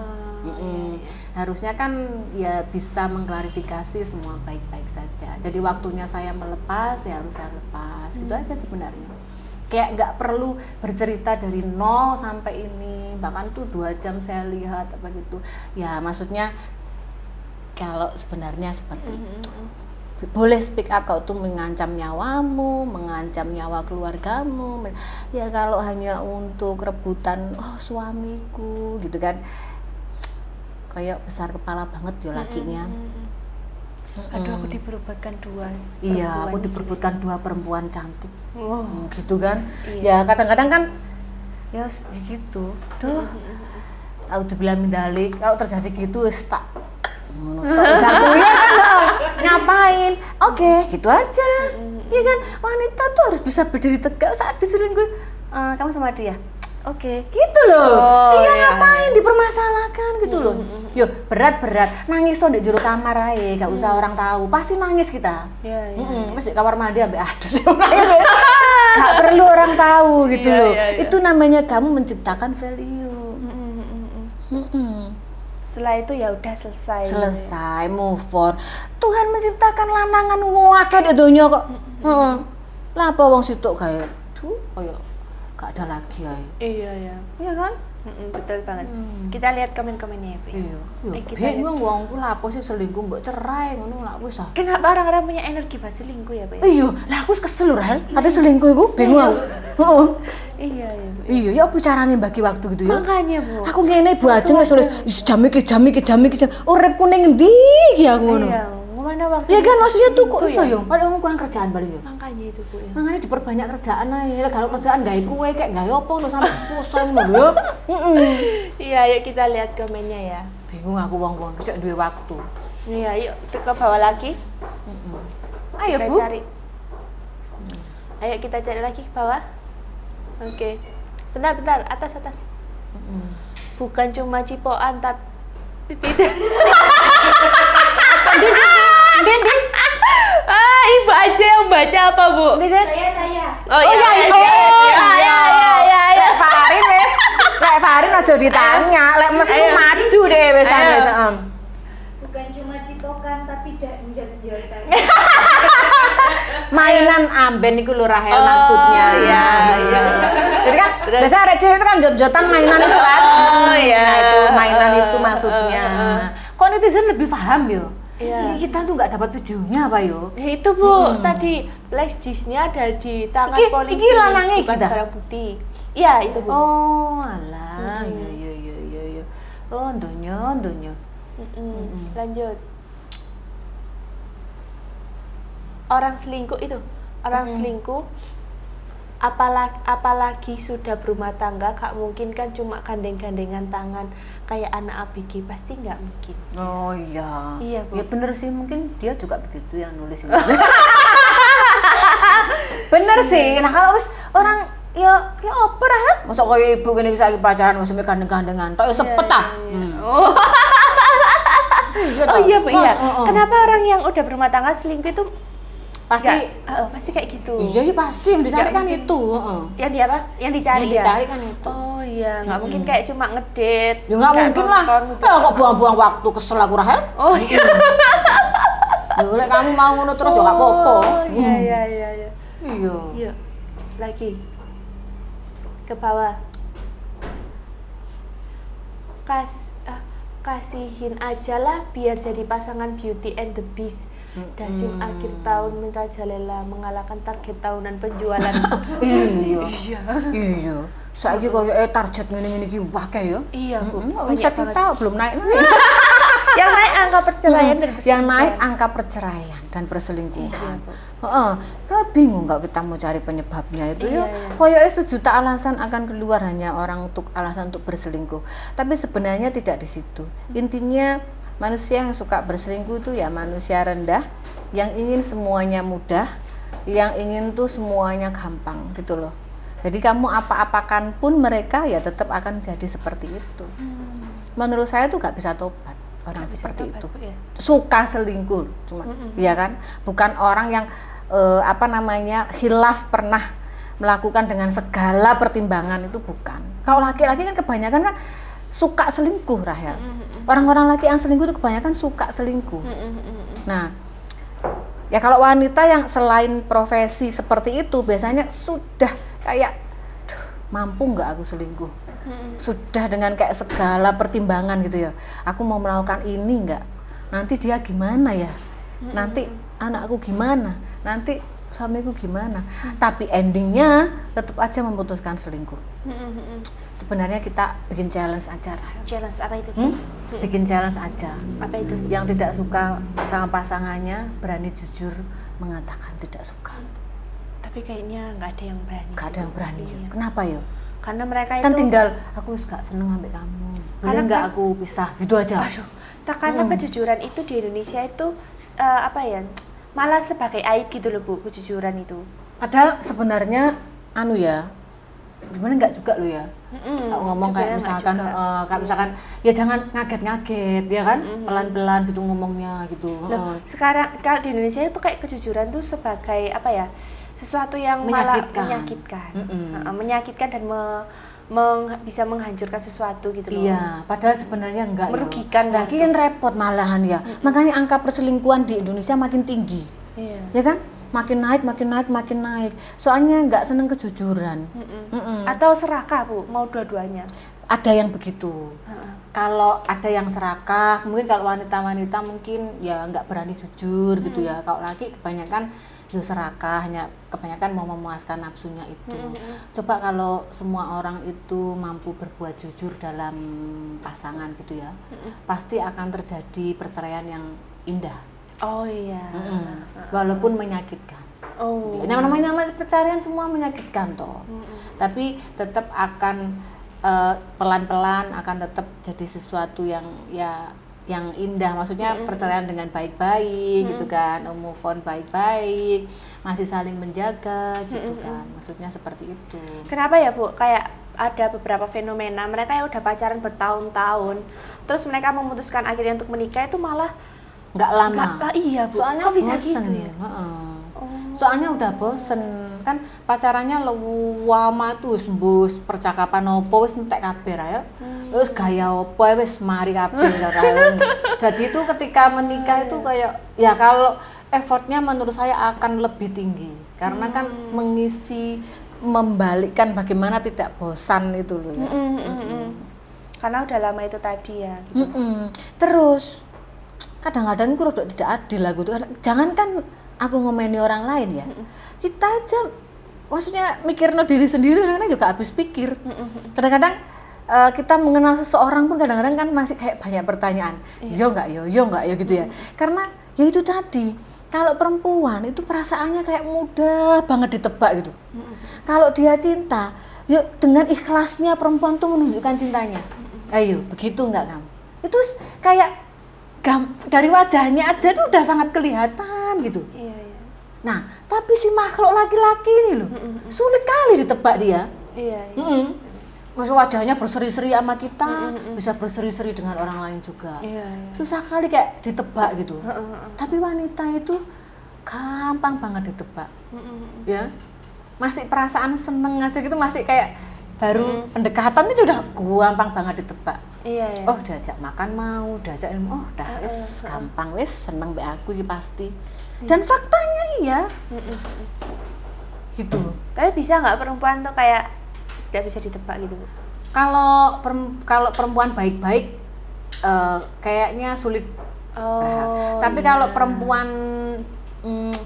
Harusnya kan ya bisa mengklarifikasi semua baik-baik saja. Jadi waktunya saya melepas ya harus saya lepas, gitu aja sebenarnya. Kayak nggak perlu bercerita dari nol sampai ini, bahkan tuh 2 jam saya lihat apa gitu ya. Maksudnya kalau sebenarnya seperti itu boleh speak up kalau tuh mengancam nyawamu, mengancam nyawa keluargamu ya. Kalau hanya untuk rebutan suamiku gitu kan, kayak besar kepala banget ya lakinya. Aduh, aku diperebutkan 2. Iya, aku diperebutkan 2 perempuan cantik. Gitu kan. Iya. Ya kadang-kadang kan ya gitu. Aku dibilang mindalik, kalau terjadi gitu tak ya kan ngapain? Oke, gitu aja. Iya kan, wanita tuh harus bisa berdiri tegak saat diselingkuh. Kamu sama dia? Oke, gitu loh. Ngapain dipermasalahkan gitu loh. Yo, berat nangis di juru kamar aja, gak usah orang tahu. Pasti nangis kita. Masih kamar mandi ambek adus nangis. Gak perlu orang tahu gitu loh. Itu namanya kamu menciptakan value. Setelah itu ya udah selesai, move on. Tuhan menciptakan lanangan wakil di dunia kok. Lah apa wong sitok kayak kayak gak ada lagi ya. Iya kan? Betul banget. Kita lihat komen-komennya ya, Bu. Iya. Wong lah apa sih selingkuh mbok cerai ngono lah wis ah. Kenapa orang-orang punya energi buat selingkuh ya, Bu? Iya, lah aku wis kesel lho, ada selingkuh iku bingung aku. Heeh. Iya. Iya, ya apa caranya bagi waktu gitu ya? Makanya, Bu. Aku ngene Bu Ajeng wis jam iki. Uripku ning ndi iki aku ngono. Iya, mana waktu? Ya kan maksudnya tuh kok iso yo, padahal kurang kerjaan paling yo. Makanya itu, Bu ya. Makanya diperbanyak kerjaan ae. Lah kalau kerjaan gawe kue kayak gawe opo lho sampe pusing lho yo. Iya, yuk kita lihat komennya ya. Bingung aku wong-wong kecek duwe waktu. Iya, yuk ke bawah lagi. Ayo, kita Bu. Cari. Ayo kita cari lagi ke bawah. Oke. Bentar, atas. Bukan cuma cipokan tapi beda. Din. Ibu aja yang baca apa, Bu? Saya. Oh iya. Lek Farin wis. Lek Farin aja ditanya, lek mesti maju deh wis. Bukan cuma cipokan tapi jenjel-jenjelan. Mainan amben iku lho Rahel maksudnya. Iya. Jadi kan biasa arek cilik itu kan jot-jotan mainan itu kan. Iya. Nah, itu mainan itu maksudnya. Kok netizen lebih paham yo? Iya. Ini kita tuh nggak dapat videonya apa yo? Ya itu, Bu, tadi flash disk-nya ada di tangan polisi. Iki lanangnya bukan kita? barang bukti. Iya, itu, Bu. Oh, alah. Iya. Oh, donya. Lanjut. orang selingkuh itu, orang selingkuh apalagi sudah berumah tangga, gak mungkin kan cuma gandeng-gandengan tangan kayak anak ABG, pasti nggak mungkin. Oh iya. Iya, Bu. Ya bener sih, mungkin dia juga begitu yang nulis ini. Bener sih. Nah kalau orang ya apa dah? Masa kayak ibu gini bisa lagi pacaran maksudnya gandeng-gandengan. Tok ya sepet ah. Oh. Oh iya, Bu, iya. Mas, Kenapa orang yang udah berumah tangga selingkuh itu pasti pasti kayak gitu? iya ya pasti yang dicari kan mungkin. itu. Yang dia apa? Yang dicari Yang ya? dicari kan itu. Oh iya, nggak mungkin kayak cuma ngedate. Ya nggak mungkin lah. Gitu. Ya kok buang-buang waktu kesel aku Rahel. Oh iya. Ya boleh kamu mau ngono terus ya nggak apa-apa. Oh iya. Iya. Yuk, lagi ke bawah. Kasihin aja lah biar jadi pasangan Beauty and the Beast. Dasim akhir tahun merajalela mengalahkan target tahunan penjualan. Iya. Saiki koyo target ngene-ngene iki akeh ya. Iya, Bu. Omset kita belum naik. Yang naik angka perceraian dan Yang naik angka perceraian dan perselingkuhan. Heeh. Kita bingung kalau kita mau cari penyebabnya itu ya. Koyo sejuta alasan akan keluar hanya orang untuk alasan untuk berselingkuh. Tapi sebenarnya tidak di situ. Intinya manusia yang suka berselingkuh itu ya manusia rendah, yang ingin semuanya mudah, yang ingin tuh semuanya gampang gitu loh. Jadi kamu apa-apakan pun mereka ya tetap akan jadi seperti itu. Menurut saya tuh gak bisa tobat orang Gak bisa seperti tobat, itu. Bu, ya? Suka selingkuh cuma, ya kan? Bukan orang yang khilaf pernah melakukan dengan segala pertimbangan, itu bukan. Kalau laki-laki kan kebanyakan kan suka selingkuh, Rahel. Orang-orang laki yang selingkuh itu kebanyakan suka selingkuh. Nah, ya kalau wanita yang selain profesi seperti itu biasanya sudah kayak, mampu nggak aku selingkuh? Sudah dengan kayak segala pertimbangan gitu ya. Aku mau melakukan ini nggak? Nanti dia gimana ya? Nanti anakku gimana? Nanti suamiku gimana? Tapi endingnya tetap aja memutuskan selingkuh. Sebenarnya kita bikin challenge aja lah. Challenge apa itu? Bikin challenge aja. Apa itu? Yang tidak suka sama pasangannya berani jujur mengatakan tidak suka. Tapi kayaknya nggak ada yang berani. Gak ada yang berani. Iya. Kenapa ya? Karena mereka Kan itu tinggal aku gak seneng ambil kamu. Boleh Karena nggak kan- aku pisah gitu aja. Aduh, karena kejujuran itu di Indonesia itu apa ya? Malah sebagai aib gitu loh, Bu, kejujuran itu. Padahal sebenarnya sebenarnya nggak juga loh ya. Aku ngomong kayak misalkan ya jangan ngaget-ngaget ya kan, pelan-pelan gitu ngomongnya gitu. Loh, sekarang kalau di Indonesia itu kayak kejujuran tuh sebagai apa ya? Sesuatu yang Menyakitkan. malah menyakitkan. Menyakitkan dan bisa menghancurkan sesuatu gitu loh. Iya, padahal sebenarnya enggak Merugikan ya. Lagi kan repot malahan ya. Makanya angka perselingkuhan di Indonesia makin tinggi. Iya. Ya kan? Makin naik. Soalnya nggak seneng kejujuran. Atau serakah, Bu, mau dua-duanya. Ada yang begitu. Kalau ada yang serakah, mungkin kalau wanita-wanita mungkin ya nggak berani jujur gitu ya. Kalau laki kebanyakan ya serakah, hanya kebanyakan mau memuaskan nafsunya itu. Coba kalau semua orang itu mampu berbuat jujur dalam pasangan gitu ya, pasti akan terjadi perceraian yang indah. Oh iya. Walaupun menyakitkan. Oh. Namanya perceraian semua menyakitkan toh. Tapi tetap akan pelan-pelan akan tetap jadi sesuatu yang indah, maksudnya perceraian dengan baik-baik gitu kan, move on baik-baik, masih saling menjaga gitu kan, maksudnya seperti itu. Kenapa ya, Bu? Kayak ada beberapa fenomena mereka yang udah pacaran bertahun-tahun, terus mereka memutuskan akhirnya untuk menikah itu malah nggak lama. Iya, Bu. Soalnya kok bisa bosen. gitu ya? Soalnya udah bosen kan, pacarannya lama tuh wis percakapan opo wis entek kabeh ya. Terus gaya opo wis mari kabeh. Jadi itu ketika menikah itu kayak ya kalau effortnya menurut saya akan lebih tinggi karena kan membalikkan bagaimana tidak bosan itu loh ya. Karena udah lama itu tadi ya. Gitu. Terus kadang-kadang itu rada tidak adil lah gitu. Jangankan aku ngomeni orang lain ya, kita aja maksudnya mikirno diri sendiri kadang-kadang juga habis pikir. Kadang-kadang kita mengenal seseorang pun kadang-kadang kan masih kayak banyak pertanyaan, yo enggak yo gitu ya. Karena ya itu tadi, Kalau perempuan itu perasaannya kayak mudah banget ditebak gitu. Kalau dia cinta, yuk dengan ikhlasnya perempuan tuh menunjukkan cintanya. Ayo, begitu nggak kamu? Itu kayak dari wajahnya aja tuh udah sangat kelihatan gitu. Iya, iya. Nah, tapi si makhluk laki-laki ini loh, sulit kali ditebak dia. Iya, iya. Maksud wajahnya berseri-seri sama kita, bisa berseri-seri dengan orang lain juga. Iya, iya. Susah kali kayak ditebak gitu. Tapi wanita itu gampang banget ditebak. Ya, masih perasaan seneng aja gitu, masih kayak baru pendekatan itu udah gampang banget ditebak. Iya, iya. Oh, diajak makan mau, diajak ini, oh dah wis gampang wis seneng mbak aku ini pasti. Dan faktanya iya. Gitu. Tapi bisa nggak perempuan tuh kayak nggak bisa ditebak gitu, Bu? Kalau perempuan baik-baik kayaknya sulit. Oh. Tapi kalau perempuan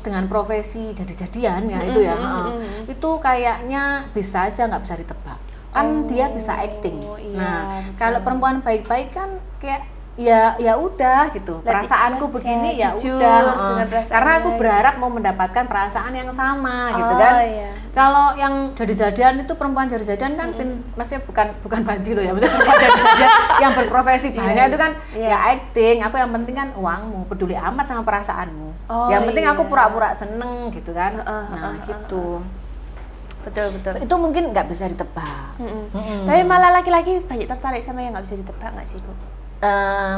dengan profesi jadi-jadian ya itu ya, itu kayaknya bisa aja nggak bisa ditebak. Kan dia bisa acting. Iya, Nah, betul. kalau perempuan baik-baik kan kayak ya udah gitu. Perasaanku it begini aja, ya jujur udah. dengan perasaannya. Karena aku berharap mau mendapatkan perasaan yang sama gitu Oh, kan. iya. Kalau yang jadi-jadian itu perempuan jadi-jadian kan maksudnya bukan banci loh ya, maksudnya perempuan jadi-jadian yang berprofesi banyak itu kan ya acting. Aku yang penting kan uangmu, peduli amat sama perasaanmu. Oh, yang penting aku iya. pura-pura seneng gitu kan. Nah, gitu. Betul, betul. Itu mungkin nggak bisa ditebak. Tapi malah laki-laki banyak tertarik sama yang nggak bisa ditebak nggak sih, Bu?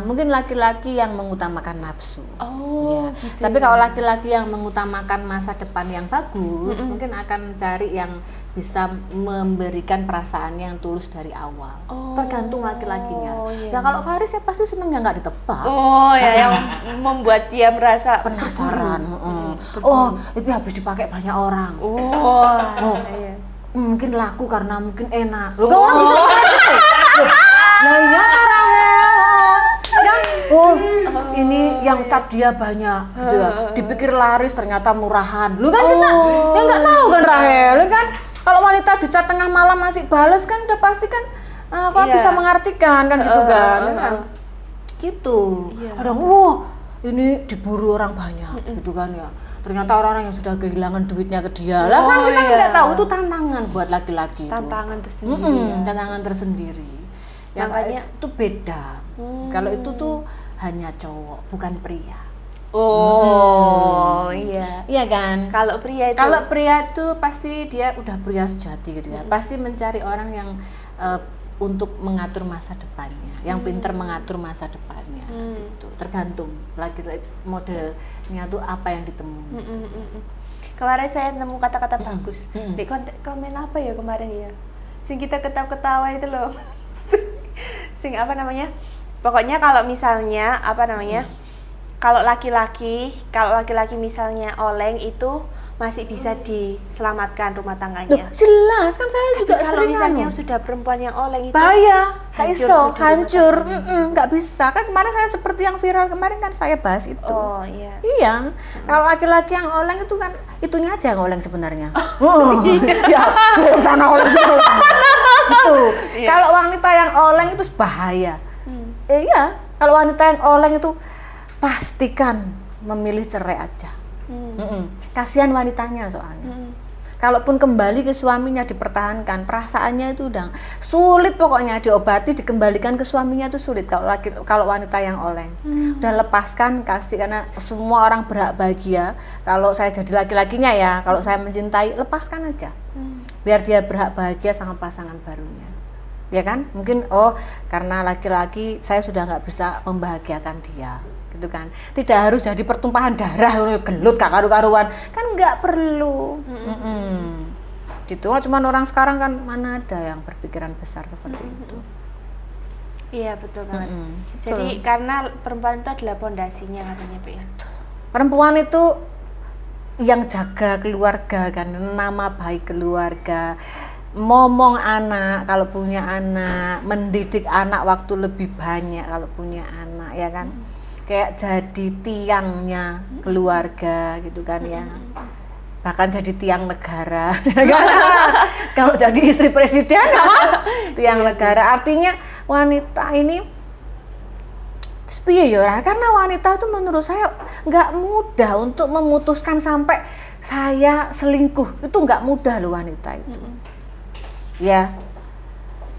Mungkin laki-laki yang mengutamakan nafsu. Oh, Ya. gitu. Tapi kalau laki-laki yang mengutamakan masa depan yang bagus, mungkin akan cari yang bisa memberikan perasaan yang tulus dari awal. Oh, Tergantung laki-lakinya. iya. Ya kalau Faris ya pasti seneng ya nggak ditebak. Oh ya, yang membuat dia merasa Penasaran. Oh, itu habis dipakai banyak orang. Oh, Oh. iya. Mungkin laku karena mungkin enak. Loh, kan orang bisa pakai gitu. Lah iya Rahel. Kan ini yang cat dia banyak gitu ya. Dipikir laris ternyata murahan. Lu kan kita ya nggak tahu kan Rahel, ya kan? Kalau wanita dicat tengah malam masih bales kan udah pasti kan kau Iya. bisa mengartikan kan gitu kan. Ya kan? Gitu. Ada wah ini diburu orang banyak gitu kan ya. Ternyata orang-orang yang sudah kehilangan duitnya ke dia. Lah kan kita nggak tahu, itu tantangan buat laki-laki itu. Tantangan tersendiri. Ya. Tantangan tersendiri. Ya Makanya- itu beda. Kalau itu tuh hanya cowok, bukan pria. Oh, iya. Iya kan? Kalau pria itu Kalau pria itu pasti dia udah pria sejati gitu ya. Pasti mencari orang yang untuk mengatur masa depannya, yang pintar mengatur masa depannya. Gitu. Tergantung laki-laki modelnya tuh apa yang ditemui. kemarin saya nemu kata-kata bagus di komen apa ya kemarin ya, sing kita ketawa-ketawa itu loh. Sing apa namanya, pokoknya kalau misalnya apa namanya, kalau laki-laki misalnya oleng itu masih bisa diselamatkan rumah Loh, tangganya. jelas kan saya juga Kalau sering misalnya anu. sudah perempuan yang oleng itu Bahaya, Kak hancur Iso, sudah hancur, rumah tangganya. nggak bisa. Kan kemarin saya seperti yang viral kemarin kan saya bahas itu. Oh iya. Iya, kalau laki-laki yang oleng itu kan itunya aja yang oleng sebenarnya. Ya, sana oleng sana. Gitu. Kalau wanita yang oleng itu bahaya. Iya, kalau wanita yang oleng itu pastikan memilih cerai aja. Kasihan wanitanya soalnya. Kalaupun kembali ke suaminya dipertahankan, perasaannya itu udah sulit, pokoknya diobati, dikembalikan ke suaminya itu sulit kalau wanita yang oleng. Udah lepaskan, kasih, karena semua orang berhak bahagia. Kalau saya jadi laki-lakinya ya, kalau saya mencintai, lepaskan aja. Biar dia berhak bahagia sama pasangan barunya. Ya kan? Mungkin karena laki-laki saya sudah nggak bisa membahagiakan dia. Gitu kan, tidak harus jadi pertumpahan darah, gelut gak karu-karuan kan, nggak perlu. Gitu. Cuman orang sekarang kan mana ada yang berpikiran besar seperti itu. Iya betul banget. Jadi Betul. karena perempuan itu adalah pondasinya katanya, Bu ya. Perempuan itu yang jaga keluarga kan, nama baik keluarga, momong anak kalau punya anak, mendidik anak waktu lebih banyak kalau punya anak, ya kan. Kayak jadi tiangnya keluarga gitu kan ya, bahkan jadi tiang negara. Kalau jadi istri presiden tiang negara, artinya wanita ini Piye ya Ra? Karena wanita itu menurut saya nggak mudah untuk memutuskan sampai saya selingkuh. Itu nggak mudah loh wanita itu. Ya,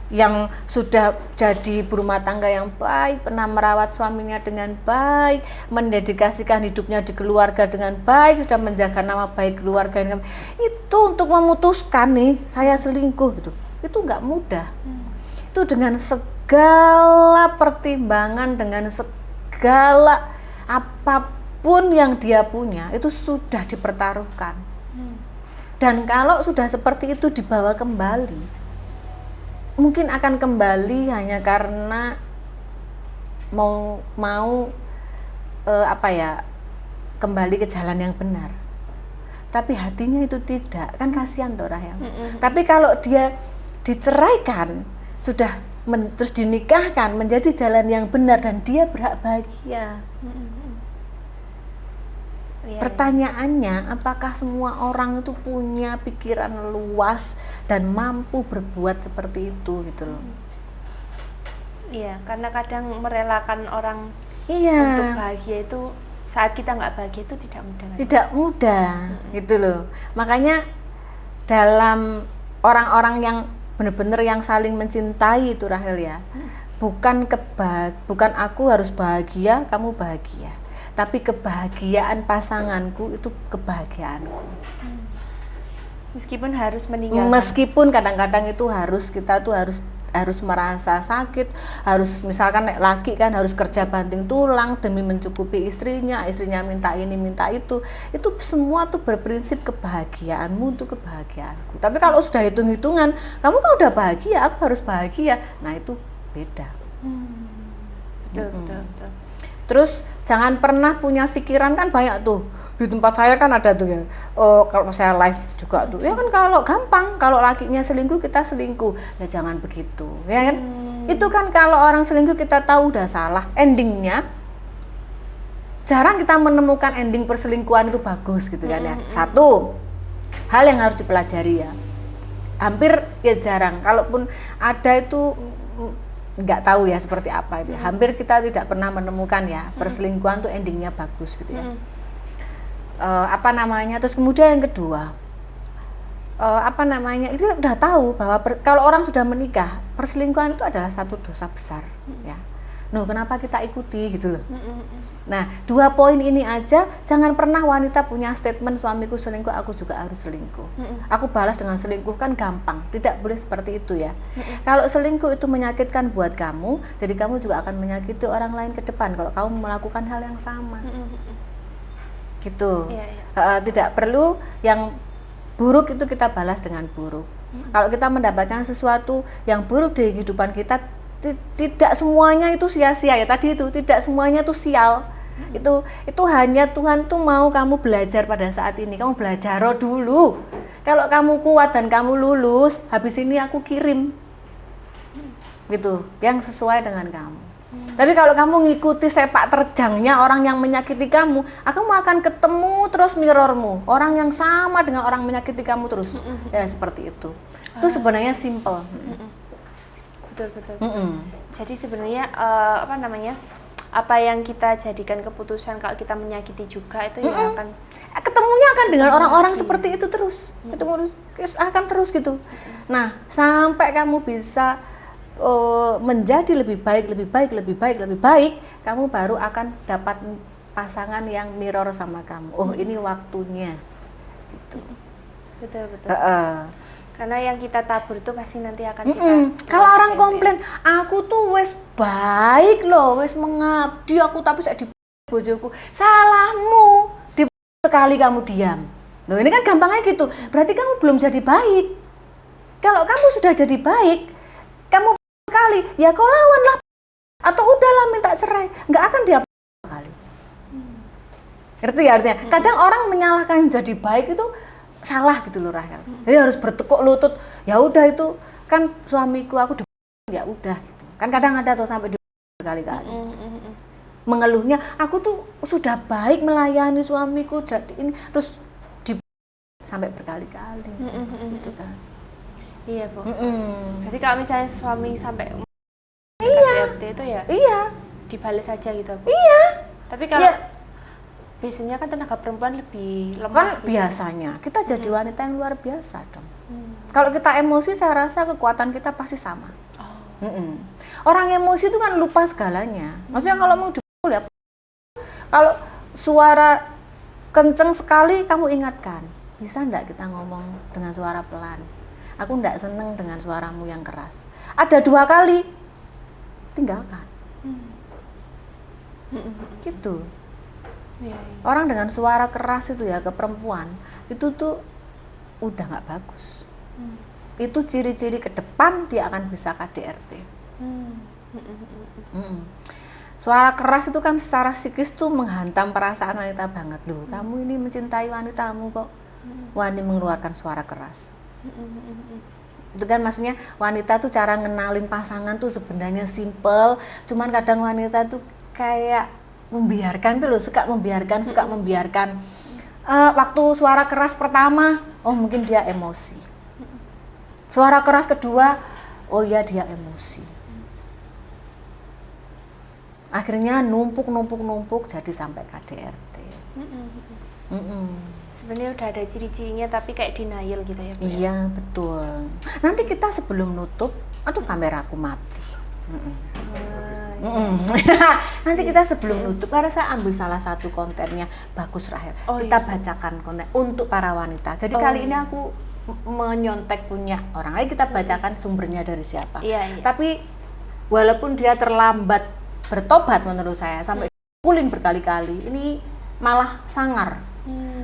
yang sudah jadi berumah tangga yang baik, pernah merawat suaminya dengan baik, mendedikasikan hidupnya di keluarga dengan baik, sudah menjaga nama baik keluarga dengan baik. Itu untuk memutuskan nih saya selingkuh gitu. Itu nggak mudah. Itu dengan segala pertimbangan, dengan segala apapun yang dia punya itu sudah dipertaruhkan. Dan kalau sudah seperti itu dibawa kembali, mungkin akan kembali hanya karena mau kembali ke jalan yang benar. Tapi hatinya itu tidak, kan kasihan toh Rahel. Tapi kalau dia diceraikan, sudah terus dinikahkan menjadi jalan yang benar dan dia berhak bahagia. Pertanyaannya, apakah semua orang itu punya pikiran luas dan mampu berbuat seperti itu gitu loh? Iya, karena kadang merelakan orang Iya. untuk bahagia itu saat kita nggak bahagia itu tidak mudah. Tidak mudah gitu loh. Makanya dalam orang-orang yang benar-benar yang saling mencintai itu Rahel ya, bukan aku harus bahagia, kamu bahagia. Tapi kebahagiaan pasanganku itu kebahagiaanku. Meskipun harus meninggalkan. Meskipun kadang-kadang itu kita tuh harus merasa sakit, harus misalkan laki kan harus kerja banting tulang demi mencukupi istrinya minta ini minta itu semua tuh berprinsip kebahagiaanmu untuk kebahagiaanku. Tapi kalau sudah hitung-hitungan, kamu kan udah bahagia, aku harus bahagia, nah itu beda. Betul. Terus jangan pernah punya pikiran, kan banyak tuh di tempat saya kan ada tuh ya, kalau saya live juga tuh ya kan, kalau gampang kalau lakinya selingkuh kita selingkuh, ya jangan begitu ya kan. Itu kan kalau orang selingkuh kita tahu udah salah endingnya, jarang kita menemukan ending perselingkuhan itu bagus gitu kan ya. Satu hal yang harus dipelajari ya, hampir ya jarang, kalaupun ada itu nggak tahu ya seperti apa itu. Hampir kita tidak pernah menemukan ya perselingkuhan tuh endingnya bagus gitu ya. Terus kemudian yang kedua, itu udah tahu bahwa kalau orang sudah menikah, perselingkuhan itu adalah satu dosa besar ya. Kenapa kita ikuti gitu loh. Nah, 2 poin ini aja, jangan pernah wanita punya statement suamiku selingkuh, aku juga harus selingkuh. Aku balas dengan selingkuh, kan gampang. Tidak boleh seperti itu ya. Kalau selingkuh itu menyakitkan buat kamu, jadi kamu juga akan menyakiti orang lain ke depan kalau kamu melakukan hal yang sama. Gitu. Tidak perlu yang buruk itu kita balas dengan buruk. Kalau kita mendapatkan sesuatu yang buruk di kehidupan kita, tidak semuanya itu sia-sia ya, tadi itu tidak semuanya itu sial. Itu hanya Tuhan tuh mau kamu belajar pada saat ini. Kamu belajar dulu. Kalau kamu kuat dan kamu lulus, habis ini aku kirim gitu yang sesuai dengan kamu. Tapi kalau kamu ngikuti sepak terjangnya orang yang menyakiti kamu akan ketemu terus mirrormu, orang yang sama dengan orang menyakiti kamu terus. Ya seperti itu. Itu sebenarnya simple. Betul. Jadi sebenarnya apa yang kita jadikan keputusan kalau kita menyakiti juga itu yang akan ketemunya akan dengan orang-orang seperti itu terus. Itu akan terus gitu. Nah, sampai kamu bisa menjadi lebih baik, kamu baru akan dapat pasangan yang mirror sama kamu. Oh, ini waktunya. Gitu. Betul. Karena yang kita tabur itu pasti nanti akan kita. Kalau orang komplain, aku tuh wes baik loh, wes mengabdi aku, tapi saya di bojoku. Salahmu, di sekali kamu diam. Loh, ini kan gampangnya gitu. Berarti kamu belum jadi baik. Kalau kamu sudah jadi baik, kamu sekali, ya kau lawanlah. Atau udahlah minta cerai, nggak akan dia sekali. Ngerti ya artinya? Kadang orang menyalahkan jadi baik itu salah gitu loh Rahel. Jadi harus bertekuk lutut. Ya udah itu kan suamiku, aku ya udah gitu. Kan kadang ada tuh sampai berkali-kali. Mengeluhnya, aku tuh sudah baik melayani suamiku, jadi ini terus sampai berkali-kali. Gitu kan. Iya, Bu. Jadi kalau misalnya suami sampai iya RT itu ya. Iya. dibales aja gitu. Iya. Tapi kalau Ya, biasanya kan tenaga perempuan lebih lemah. kan gitu. biasanya kita jadi wanita yang luar biasa dong. Kalau kita emosi, saya rasa kekuatan kita pasti sama. Mm-mm. Orang emosi itu kan lupa segalanya. Maksudnya kalau mau dipukul ya, kalau suara kenceng sekali kamu ingatkan, bisa enggak kita ngomong dengan suara pelan? Aku enggak seneng dengan suaramu yang keras. Ada 2 kali, tinggalkan. Gitu. Iya, iya. Orang dengan suara keras itu ya ke perempuan, itu tuh udah nggak bagus. Itu ciri-ciri ke depan dia akan bisa KDRT. Suara keras itu kan secara psikis tuh menghantam perasaan wanita banget loh. Kamu ini mencintai wanitamu kok wani mengeluarkan suara keras. Itu kan maksudnya wanita tuh cara ngenalin pasangan tuh sebenarnya simple, cuman kadang wanita tuh kayak membiarkan tuh loh, suka membiarkan. Waktu suara keras pertama, oh mungkin dia emosi. Suara keras kedua, oh iya dia emosi. Akhirnya numpuk jadi sampai KDRT. Sebenarnya udah ada ciri-cirinya tapi kayak denial gitu ya, Bu? Iya betul. Nanti kita sebelum nutup, aduh kameraku mati. Nanti kita sebelum nutup, karena saya ambil salah satu kontennya bagus Rahel. Kita bacakan konten untuk para wanita. Jadi kali ini aku menyontek punya orang lain, kita bacakan sumbernya dari siapa. Iya. Tapi walaupun dia terlambat bertobat menurut saya, sampai dipukulin berkali-kali, ini malah sangar.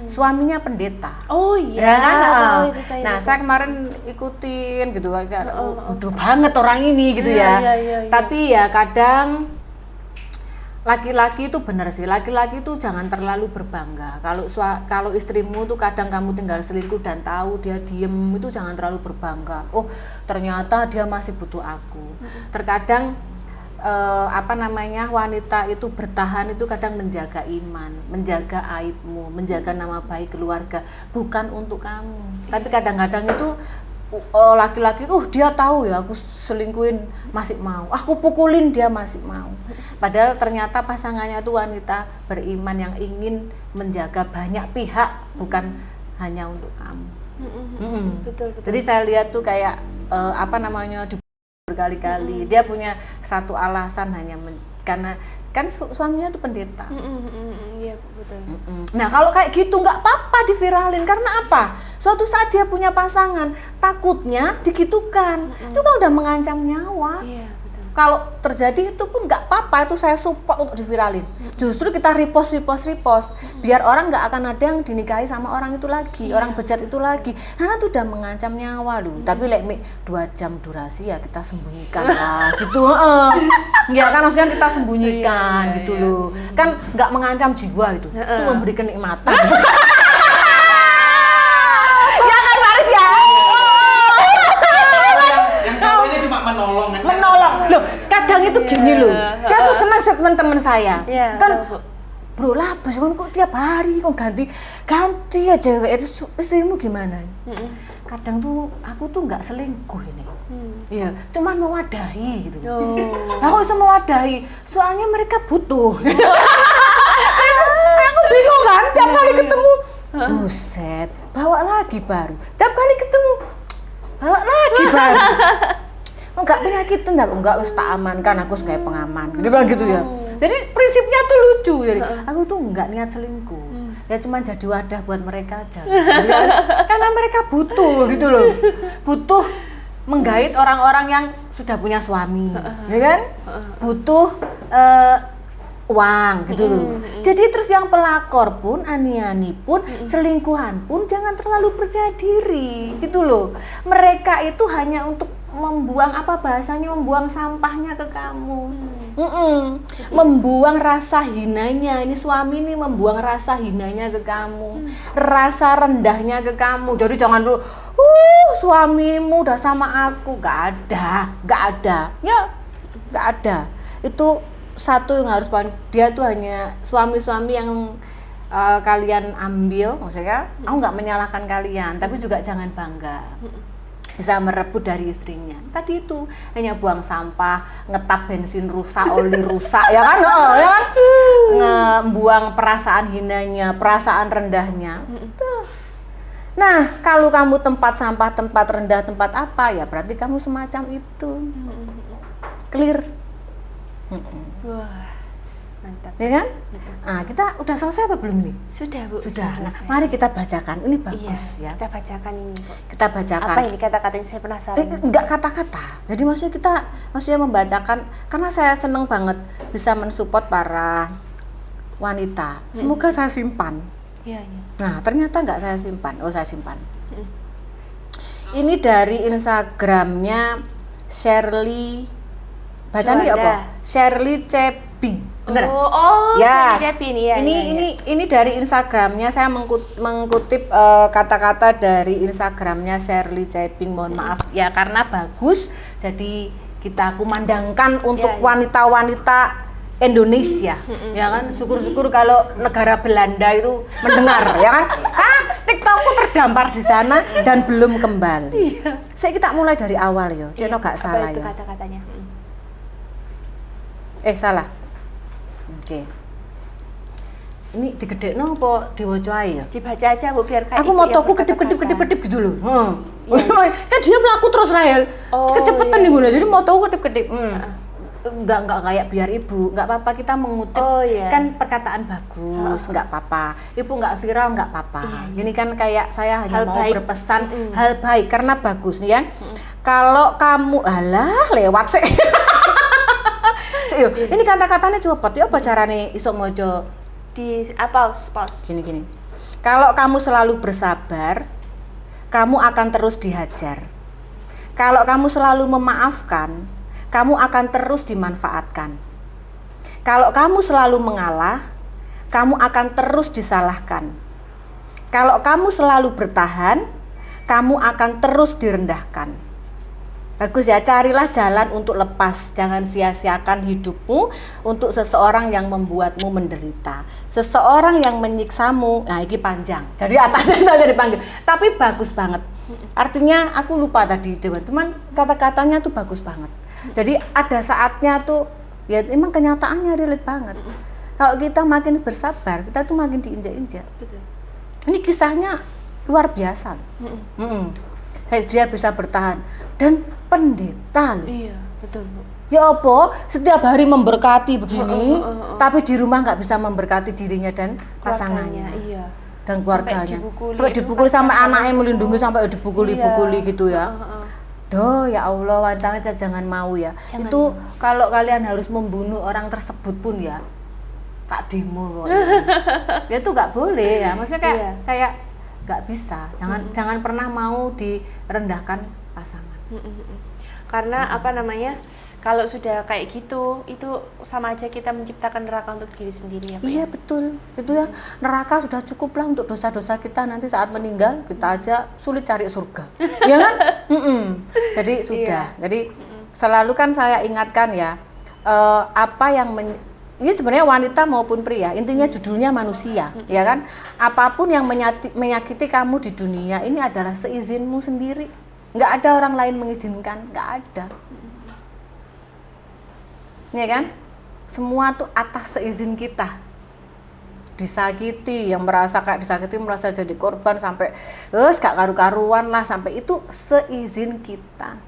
Suaminya pendeta. Oh iya. Ya kan? Nah, Saya kemarin ikutin gitu kan, bodoh banget orang ini gitu ya. Iya. Tapi ya kadang laki-laki itu benar sih, laki-laki itu jangan terlalu berbangga. Kalau istrimu tuh kadang kamu tinggal selingkuh dan tahu dia diem, itu jangan terlalu berbangga. Oh ternyata dia masih butuh aku. Terkadang wanita itu bertahan itu kadang menjaga iman, menjaga aibmu, menjaga nama baik keluarga, bukan untuk kamu. Tapi kadang-kadang itu laki-laki dia tahu ya aku selingkuhin masih mau, aku pukulin dia masih mau. Padahal ternyata pasangannya itu wanita beriman yang ingin menjaga banyak pihak, bukan hanya untuk kamu. Betul. Jadi saya lihat tuh kayak berkali-kali dia punya satu alasan hanya karena kan suaminya tuh pendeta. Iya betul. Nah kalau kayak gitu nggak apa-apa diviralin, karena apa? Suatu saat dia punya pasangan, takutnya digitukan, itu kan udah mengancam nyawa. Iya betul. Kalau terjadi itu pun nggak apa-apa, itu saya support untuk diviralin. Justru kita repost, biar orang nggak akan ada yang dinikahi sama orang itu lagi, orang bejat itu lagi, karena itu udah mengancam nyawa loh. Tapi 2 jam durasi ya kita sembunyikan lah, gitu. Ya kan maksudnya kita sembunyikan gitu loh, kan nggak mengancam jiwa gitu, itu memberi kenikmatan. Ya kan Faris ya. Yang cowok ini cuma menolong. Loh, kadang itu gini loh. Saya tuh senang teman-teman saya. Iya, Kan betul, bro lah, bos kok tiap hari kok ganti ya cewek itu. Istrimu gimana? Kadang tuh aku tuh nggak selingkuh ini. Iya, cuman mewadahi gitu. Aku bisa mewadahi, soalnya mereka butuh. Aku bingung kan, tiap kali ketemu, buset, bawa lagi baru. Tiap kali ketemu, bawa lagi baru. Enggak penyakitan, enggak wis tak amankan, aku sebagai pengaman. Dia bilang gitu ya. Jadi prinsipnya tuh lucu. Jadi aku tuh enggak niat selingkuh. Ya cuma jadi wadah buat mereka aja. Gitu kan. Karena mereka butuh gitu loh. Butuh menggait orang-orang yang sudah punya suami, ya kan? Butuh uang gitu loh. Jadi terus yang pelakor pun, ani-ani pun, selingkuhan pun jangan terlalu percaya diri gitu loh. Mereka itu hanya untuk membuang membuang sampahnya ke kamu. Membuang rasa hinanya. Ini suami ini membuang rasa hinanya ke kamu, rasa rendahnya ke kamu. Jadi jangan dulu suamimu udah sama aku. Gak ada ya, gak ada. Itu satu yang harus dia tuh hanya suami-suami yang kalian ambil. Maksudnya aku nggak menyalahkan kalian, tapi juga jangan bangga. bisa merebut dari istrinya. Tadi itu hanya buang sampah, ngetap bensin rusak, oli rusak, ya kan? Oh, ya kan? Ngebuang perasaan hinanya, perasaan rendahnya. Nah, kalau kamu tempat sampah, tempat rendah, tempat apa, ya berarti kamu semacam itu. Clear. Wah, mantap. Ya kan? Nah, kita udah selesai apa belum nih? Sudah, Bu. Sudah. Nah, selesai. mari kita bacakan. Ini bagus Iya, ya. kita bacakan ini, Bu. Kita bacakan. Apa ini kata-katanya, saya penasaran. Enggak kata-kata. Jadi maksudnya membacakan, karena saya seneng banget bisa mensupport para wanita. Semoga saya simpan. Iya, iya. Nah, ternyata enggak saya simpan. Oh, saya simpan. Ini dari Instagramnya Shirley. Bacanya Juanda. apa? Shirley Cebing. Bener? Oh, Ya. Japin, iya. Ini dari Instagramnya, saya mengutip kata-kata dari Instagramnya Shirley Cebing. Mohon maaf ya karena bagus. Jadi kita kumandangkan untuk Ya, ya. wanita-wanita Indonesia, ya kan? Syukur-syukur kalau negara Belanda itu mendengar, ya kan? Karena TikTokku terdampar di sana dan belum kembali. Saya kita mulai dari awal yo, Ceno gak salah Apa itu yo. kata-katanya? Salah. Oke. Ini digedekno apa diwaca ae ya? Dibaca aja, Bu, biar kayak Aku itu motoku yang kedip-kedip gitu loh. Iya. Kan dia melaku terus Rahel. Oh, Kecepetan iya. nih gue. Jadi motoku kedip-kedip. Enggak kayak biar ibu, enggak apa-apa kita mengutip Oh, iya. kan perkataan bagus, enggak apa-apa. Ibu enggak viral enggak apa-apa. Ini kan kayak saya hanya Hal mau baik. berpesan hal baik karena bagus nih ya. Kalau kamu lewat sih. Ini kata-katanya cepet ya apa carane iso mojo di pause. gini. Kalau kamu selalu bersabar, kamu akan terus dihajar. Kalau kamu selalu memaafkan, kamu akan terus dimanfaatkan. Kalau kamu selalu mengalah, kamu akan terus disalahkan. Kalau kamu selalu bertahan, kamu akan terus direndahkan. Bagus ya, carilah jalan untuk lepas. Jangan sia-siakan hidupmu untuk seseorang yang membuatmu menderita. Seseorang yang menyiksamu, nah ini panjang. Jadi atasnya itu jadi panggil. Tapi bagus banget. Artinya aku lupa tadi, teman-teman, kata-katanya tuh bagus banget. Jadi ada saatnya tuh, ya emang kenyataannya relate banget. Kalau kita makin bersabar, kita tuh makin diinjak-injak. Ini kisahnya luar biasa. Dia bisa bertahan dan pendeta loh. Iya, betul, Bu. Ya apa? Setiap hari memberkati begini, tapi di rumah nggak bisa memberkati dirinya dan pasangannya Iya. dan keluarganya. Sampai Dipukuli sampai anaknya melindungi sampai dipukuli-pukuli gitu ya. Doh, ya Allah, wanita jangan mau ya. Jangan Itu kalau kalian harus membunuh orang tersebut pun ya tak demo pokoknya. Ya itu nggak boleh ya. Maksudnya kayak nggak bisa. Jangan pernah mau direndahkan pasangan. Karena apa namanya? Kalau sudah kayak gitu, itu sama aja kita menciptakan neraka untuk diri sendiri ya, Pak. Iya betul, itu ya neraka sudah cukup lah untuk dosa-dosa kita nanti saat meninggal kita aja sulit cari surga, ya kan? Jadi sudah, jadi selalu kan saya ingatkan ya apa yang ini sebenarnya wanita maupun pria, intinya judulnya manusia, ya kan? Apapun yang menyakiti kamu di dunia ini adalah seizinmu sendiri, nggak ada orang lain mengizinkan, nggak ada. Ya kan? Semua tuh atas seizin kita. Disakiti, yang merasa kayak disakiti merasa jadi korban sampai gak karu-karuan lah, sampai itu seizin kita.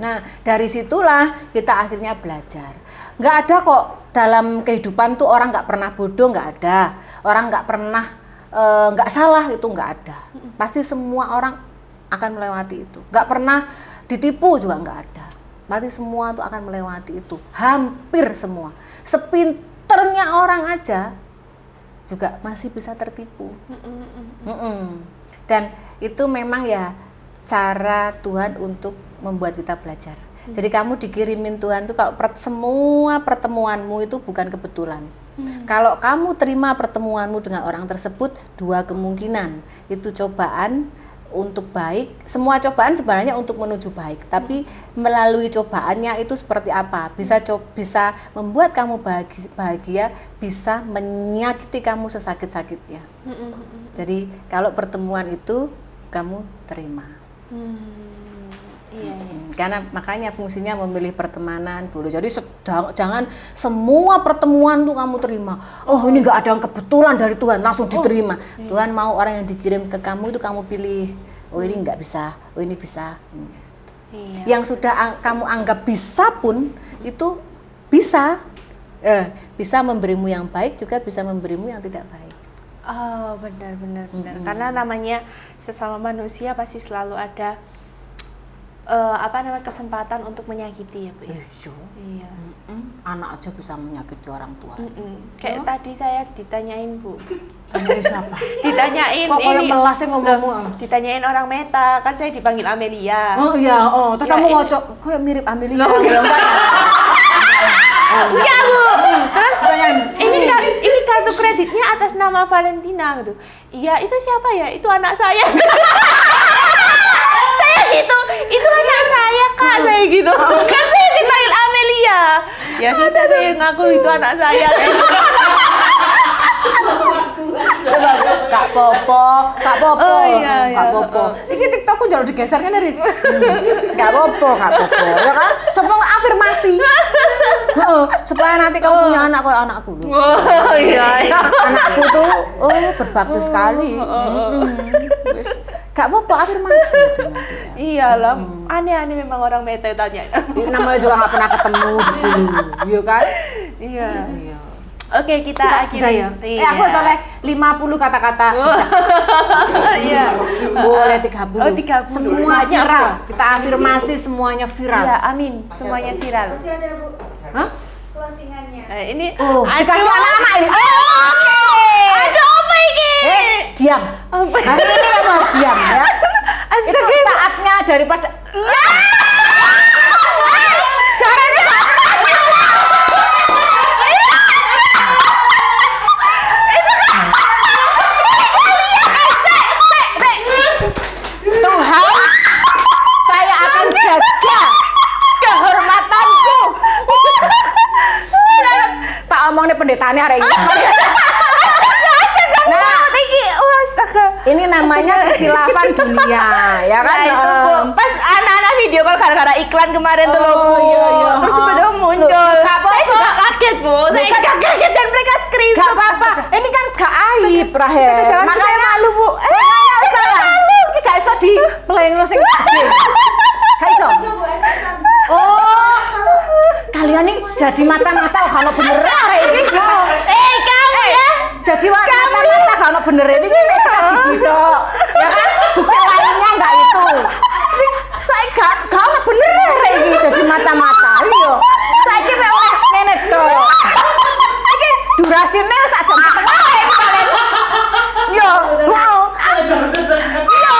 Nah, dari situlah kita akhirnya belajar. Nggak ada kok dalam kehidupan tuh orang nggak pernah bodoh, nggak ada. Orang nggak pernah nggak salah, itu nggak ada. Pasti semua orang akan melewati itu. Nggak pernah ditipu juga nggak ada. Berarti semua tuh akan melewati itu, hampir semua. Sepinternya orang aja juga masih bisa tertipu. Dan itu memang ya cara Tuhan untuk membuat kita belajar. Jadi kamu dikirimin Tuhan tuh kalau semua pertemuanmu itu bukan kebetulan. Kalau kamu terima pertemuanmu dengan orang tersebut, dua kemungkinan, itu cobaan untuk baik. Semua cobaan sebenarnya untuk menuju baik, tapi melalui cobaannya itu seperti apa, bisa membuat kamu bahagia, bisa menyakiti kamu sesakit-sakitnya. Jadi kalau pertemuan itu kamu terima. Iya. Karena makanya fungsinya memilih pertemanan dulu. Jadi jangan semua pertemuan tuh kamu terima. Oh ini nggak ada yang kebetulan dari Tuhan langsung diterima. Tuhan mau orang yang dikirim ke kamu itu kamu pilih. Oh ini nggak bisa, oh ini bisa. Iya. Yang sudah kamu anggap bisa pun itu bisa. Bisa memberimu yang baik juga bisa memberimu yang tidak baik. Oh benar. Karena namanya sesama manusia pasti selalu ada kesempatan untuk menyakiti ya Bu ya. Iya. Anak aja bisa menyakiti orang tua. Kayak tadi saya ditanyain Bu. Tanyain siapa? Ditanyain Kok kayak melas sih ngomongmu? Ditanyain orang Meta, kan saya dipanggil Amelia. Oh iya, terus Ya, kamu ini- ngocok, kayak mirip Amelia. Enggak Bu. Terus Tanyain. ini kartu kreditnya atas nama Valentina gitu. Iya, itu siapa ya? Itu anak saya. Saya gitu. Itu anak saya, Kak. Saya gitu. Kan saya dipanggil Amelia. Ya sudah saya ngaku itu anak saya. Kak Popo. Oh, iya. Kak Popo. Iki TikTokku jalur digeser kan Riz. Kak Popo. Ya kan? Supaya afirmasi. Supaya nanti kamu punya anak kayak anakku. Oh iya. Anakku tuh berbakti sekali. Wis, Kak Popo afirmasi itu nanti. Iyalah, aneh-aneh memang orang Meta tanya. Ini namanya juga nggak pernah ketemu gitu, iya kan? Iya. Iya. Oke, kita Sudah akhiri. ya? Iya. Aku soleh 50 kata-kata. Iya. Boleh 30. Oh, 30. Semua Banyak, viral. Bu. Kita afirmasi semuanya viral. Iya, amin. Semuanya viral. Masih ada Bu Hah? closingannya. Ini Dikasih anak-anak ini. Aduh, apa ini? Diam. Apa? Hari ini kamu harus diam ya. Itu saatnya daripada caranya Tuhan, saya akan jaga kehormatanku. Tak omong nih pendetanya hari ini. Nah, ini namanya kekhilafan dunia, ya kan? Nah, itu, Bu. Pas anak-anak video call gara-gara iklan kemarin tuh loh, Bu. iya. Terus tiba-tiba muncul. Loh, gak Saya juga kaget, Bu. Saya juga kaget dan mereka screenshot. Gak apa-apa, ini kan gak aib, Rahel. Jangan Makanya malu, Bu. Makanya usah. Ini gak iso di pelengno sing gede. Gak iso. Bisa Bu SS-an. Oh, kalian nih jadi mata-mata kalau bener arek iki. Kamu ya. Jadi mata-mata kalau bener ini wis sekat dibidok. Ya kan? Bukti lainnya enggak itu. Saya gak ono bener arek iki jadi mata-mata. Iya. Saiki mek oleh ngene tok. Iki durasine sak jam setengah iki paling. Yo, heeh. Iya,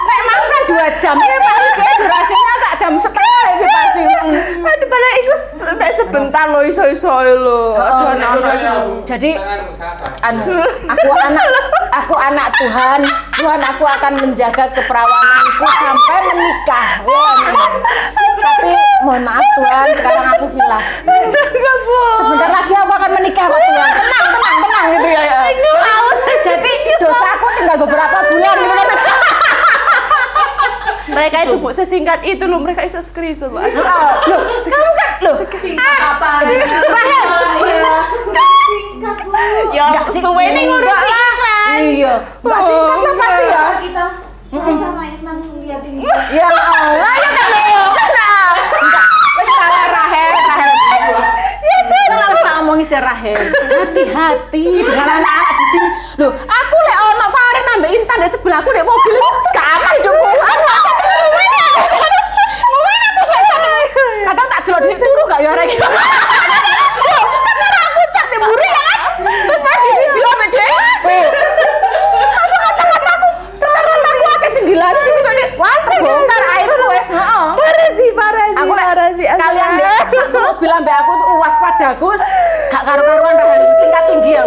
nek mau kan 2 jam iki pasti dia durasinya sak jam setengah iki pasti. Aduh, padahal itu sebentar loh, iso-iso loh. Aduh, anak-anak. Jadi aku anak Tuhan. Tuhan, aku akan menjaga keperawananku sampai menikah. Tapi mohon maaf Tuhan, sekarang aku hilaf. Sebentar lagi aku akan menikah kok Tuhan. Tenang gitu ya. Jadi dosaku tinggal beberapa bulan gitu kan. Mereka itu Bu sesingkat itu loh, mereka iso screenshot, Bu. Loh, kamu kan loh. Apa? Rahel. Nggak singkat Bu. Ya, suwe ini ngurusin iklan. Iya, enggak singkat lah pasti ya. Kita sama Intan lihat ini. Ya Allah, ya kan loh. Enggak. Wis salah Rahel. Ya kan harus tak ngomongin si Rahel. Hati-hati dengan anak-anak di sini. Loh, aku lek ono Farin nambah Intan di sebelahku di mobil itu gak aman hidupku. Ngomongin aku saja. Kadang tak delok di turu gak ya arek. Loh, kan ora aku chat di mburi ya kan. Terus di video ambek dhewe. Masuk kata-kataku akeh sing dilari di video ini. Wah, terbongkar aibku wis. Heeh. Aku lek kalian deh satu mobil ambek aku tuh waspadaku gak karu-karuan Rahel tingkat tinggi ya.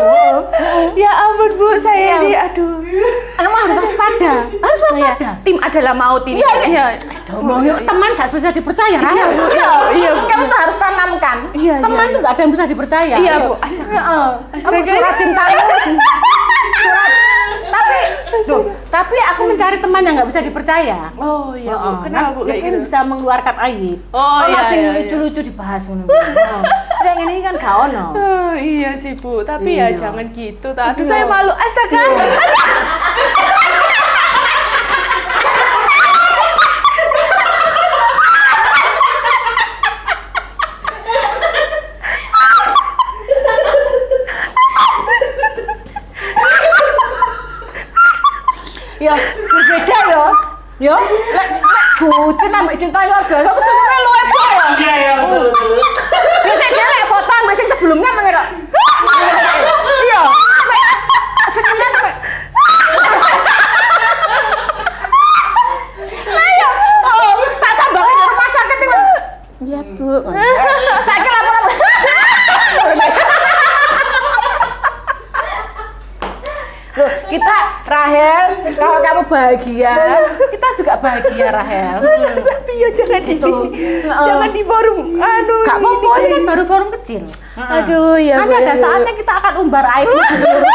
Ya ampun Bu, saya ini aduh. Kamu harus waspada. Harus waspada. Tim adalah maut ini. Iya. Teman gak bisa dipercaya Rahel. Iya. Kamu tuh harus tanamkan. Iya, Teman iya. tuh gak ada yang bisa dipercaya. Iya, Ayo. Bu. Astaga. Heeh. Kamu Astaga. surat cintamu. Surat. Tapi Loh, tapi aku mencari teman yang nggak bisa dipercaya. Oh iya, Bu. Kenapa Bu Ya kayak kan gitu? bisa mengeluarkan aib. Oh, iya, masih iya, lucu-lucu dibahas ngono. Yang ini kan gak ono. Iya sih Bu, tapi Iya. ya jangan gitu. Tapi Iya. saya malu. Astaga. Ya berbeda ya. Yo, lek bucin ambek cinta luar biasa aku senyumnya luwe ya. Iya, betul. Biasanya dia lek foto ambek sing sebelumnya mengira. Iya, senyumnya tuh kayak Ayo, tak sambangan di rumah sakit itu. Iya, Bu. Saiki lapor. Loh, kita Rahel, kalau kamu bahagia, kita juga bahagia Rahel. Tapi ya jangan di Itu. sini. Jangan di forum. Aduh. Gak apa-apa, ini kan baru forum kecil. Aduh, ya. Nanti Bu, ada ya, Bu. saatnya kita akan umbar aibmu di seluruh.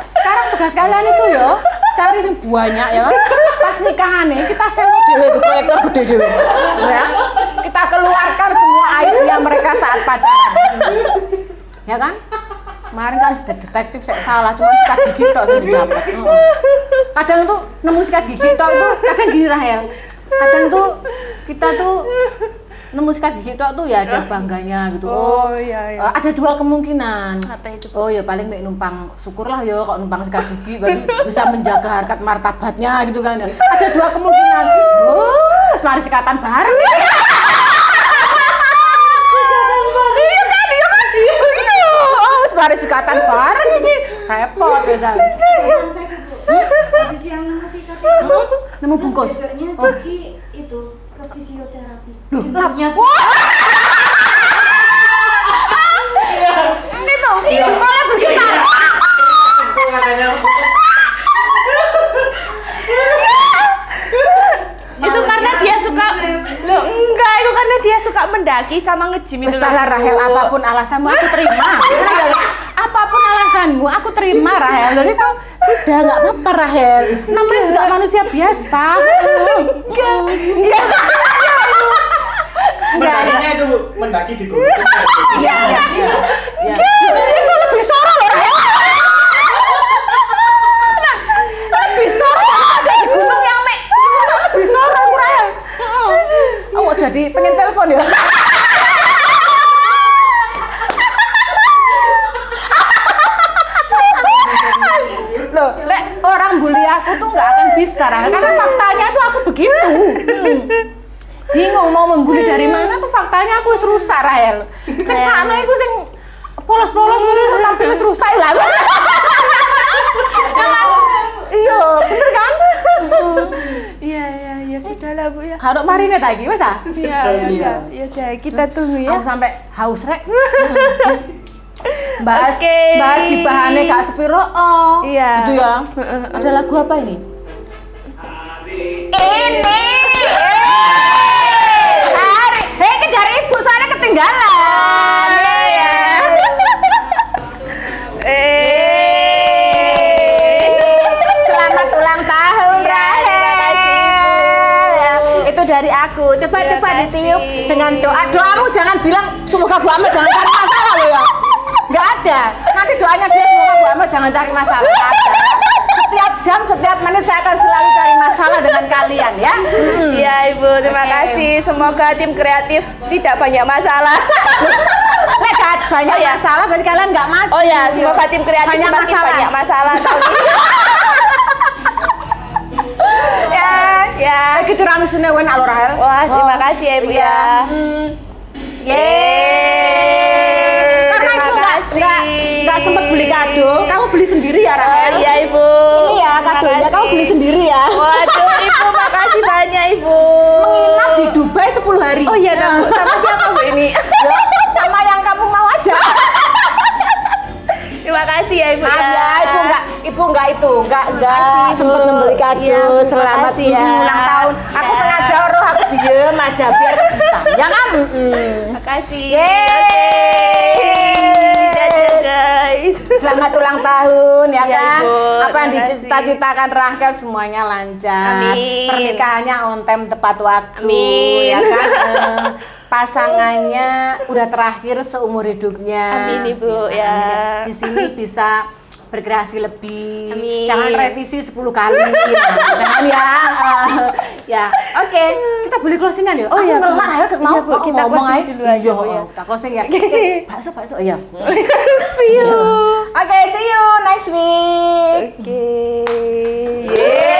Sekarang tugas kalian itu yo, cari yang banyak ya. Pas nikahan nih, kita sewa dhewe di proyektor gede dhewe. Ya. Kita keluarkan semua aib yang mereka saat pacaran. Ya kan? Kemarin kan ada detektif saya salah, cuma sikat gigi tok sing didapat. Kadang tuh nemu sikat gigi tok itu kadang gini Rahel. Kadang tuh kita tuh nemu sikat gigi tok tuh ya ada bangganya gitu. Oh, iya. Ada dua kemungkinan. Apa itu? Oh ya paling mek numpang, syukurlah ya kok numpang sikat gigi berarti bisa menjaga harkat martabatnya gitu kan. Ada dua kemungkinan. Oh, mari sikatan bareng. Mari sikatan bareng ini repot biasa. Habis yang nemu sikat itu, Nemu terus bungkus. besoknya Diki itu ke fisioterapi. Loh, Jemputnya Itu, jempolnya bergetar. Itu katanya. Itu karena dia suka. Loh, enggak, itu karena dia suka mendaki sama nge-gym itu. Ustazah Rahel, apapun alasanmu aku terima. Apapun alasanmu aku terima Rahel. Jadi itu sudah nggak apa-apa Rahel. Namanya juga manusia biasa. Enggak. Mendakinya itu Bu, mendaki di gunung. Iya. Itu lebih soro loh Rahel. Nah, lebih soro ada di gunung yang itu lebih soro aku Rahel. Oh jadi pengen telepon ya. Loh, lek orang bully aku tuh nggak akan bisa Rahel, karena faktanya tuh aku begitu. Bingung mau membuli dari mana tuh faktanya aku wis rusak Rahel. Sing sana iku sing polos-polos ngono kok tapi wis rusak lah. Iya, bener kan? Iya, sudahlah Bu ya. Karo marine ta iki wis ah? Iya. Ya udah, kita tunggu ya. Aku sampai haus rek. Bahas Oke. bahas gibahane gak sepiro. Oh. Iya. Gitu ya. Ada lagu apa ini? Ini. Hari. Hei, ke dari ibu soalnya ketinggalan. Selamat ulang tahun Rahel. Itu dari aku. Coba ditiup dengan doa. Doamu jangan bilang semoga Bu Amel jangan cari masalah loh ya. Nggak ada. Nanti doanya dia semoga Bu Amel jangan cari masalah. Nggak ada. Setiap jam, setiap menit saya akan selalu cari masalah dengan kalian ya. Iya Ibu, terima kasih. Semoga tim kreatif tidak banyak masalah. Nek banyak masalah berarti kalian nggak maju. Oh ya, semoga tim kreatif banyak semakin masalah. banyak masalah tahun ini. Ya. Iki tiramisune enak lho Rahel. Wah, terima kasih ya Ibu Iya. ya. Yeay. Karena Terima Ibu kasih. nggak sempet beli kado, kamu beli sendiri ya Rahel. Iya Ibu. Ini ya kadonya, kamu beli sendiri ya. Waduh Ibu, makasih banyak Ibu. Menginap di Dubai 10 hari. Oh iya dong, sama siapa Bu ini? Ya, sama yang kamu mau aja. Terima kasih ya Ibu. Maaf ya, ibu enggak Makasih, sempet Bu. membeli kado. Iya, Selamat makasih ya. ulang tahun. Aku sengaja aku diem aja biar kejutan. Ya kan? Makasih. Yeay. Dadah guys. Selamat ulang tahun ya Iya, kan. Ibu. Apa yang Terima kasih. dicita-citakan Rahel semuanya lancar. Amin. Pernikahannya on time tepat waktu Amin. ya kan. Pasangannya udah terakhir seumur hidupnya. Amin, Ibu, Ya, ya. amin. Di sini bisa berkreasi lebih. Amin. Jangan revisi 10 kali. Jangan ya. Ya, oke. Kita boleh closingan ya? Oh, Aku iya, Bu. ngelak Rahel mau Iya, Bu, kita ngomong closing aja. dulu aja, Iya, Bu, ya. kita closing ya. Bakso ya. See you. Oke, see you next week. Oke. Yeay.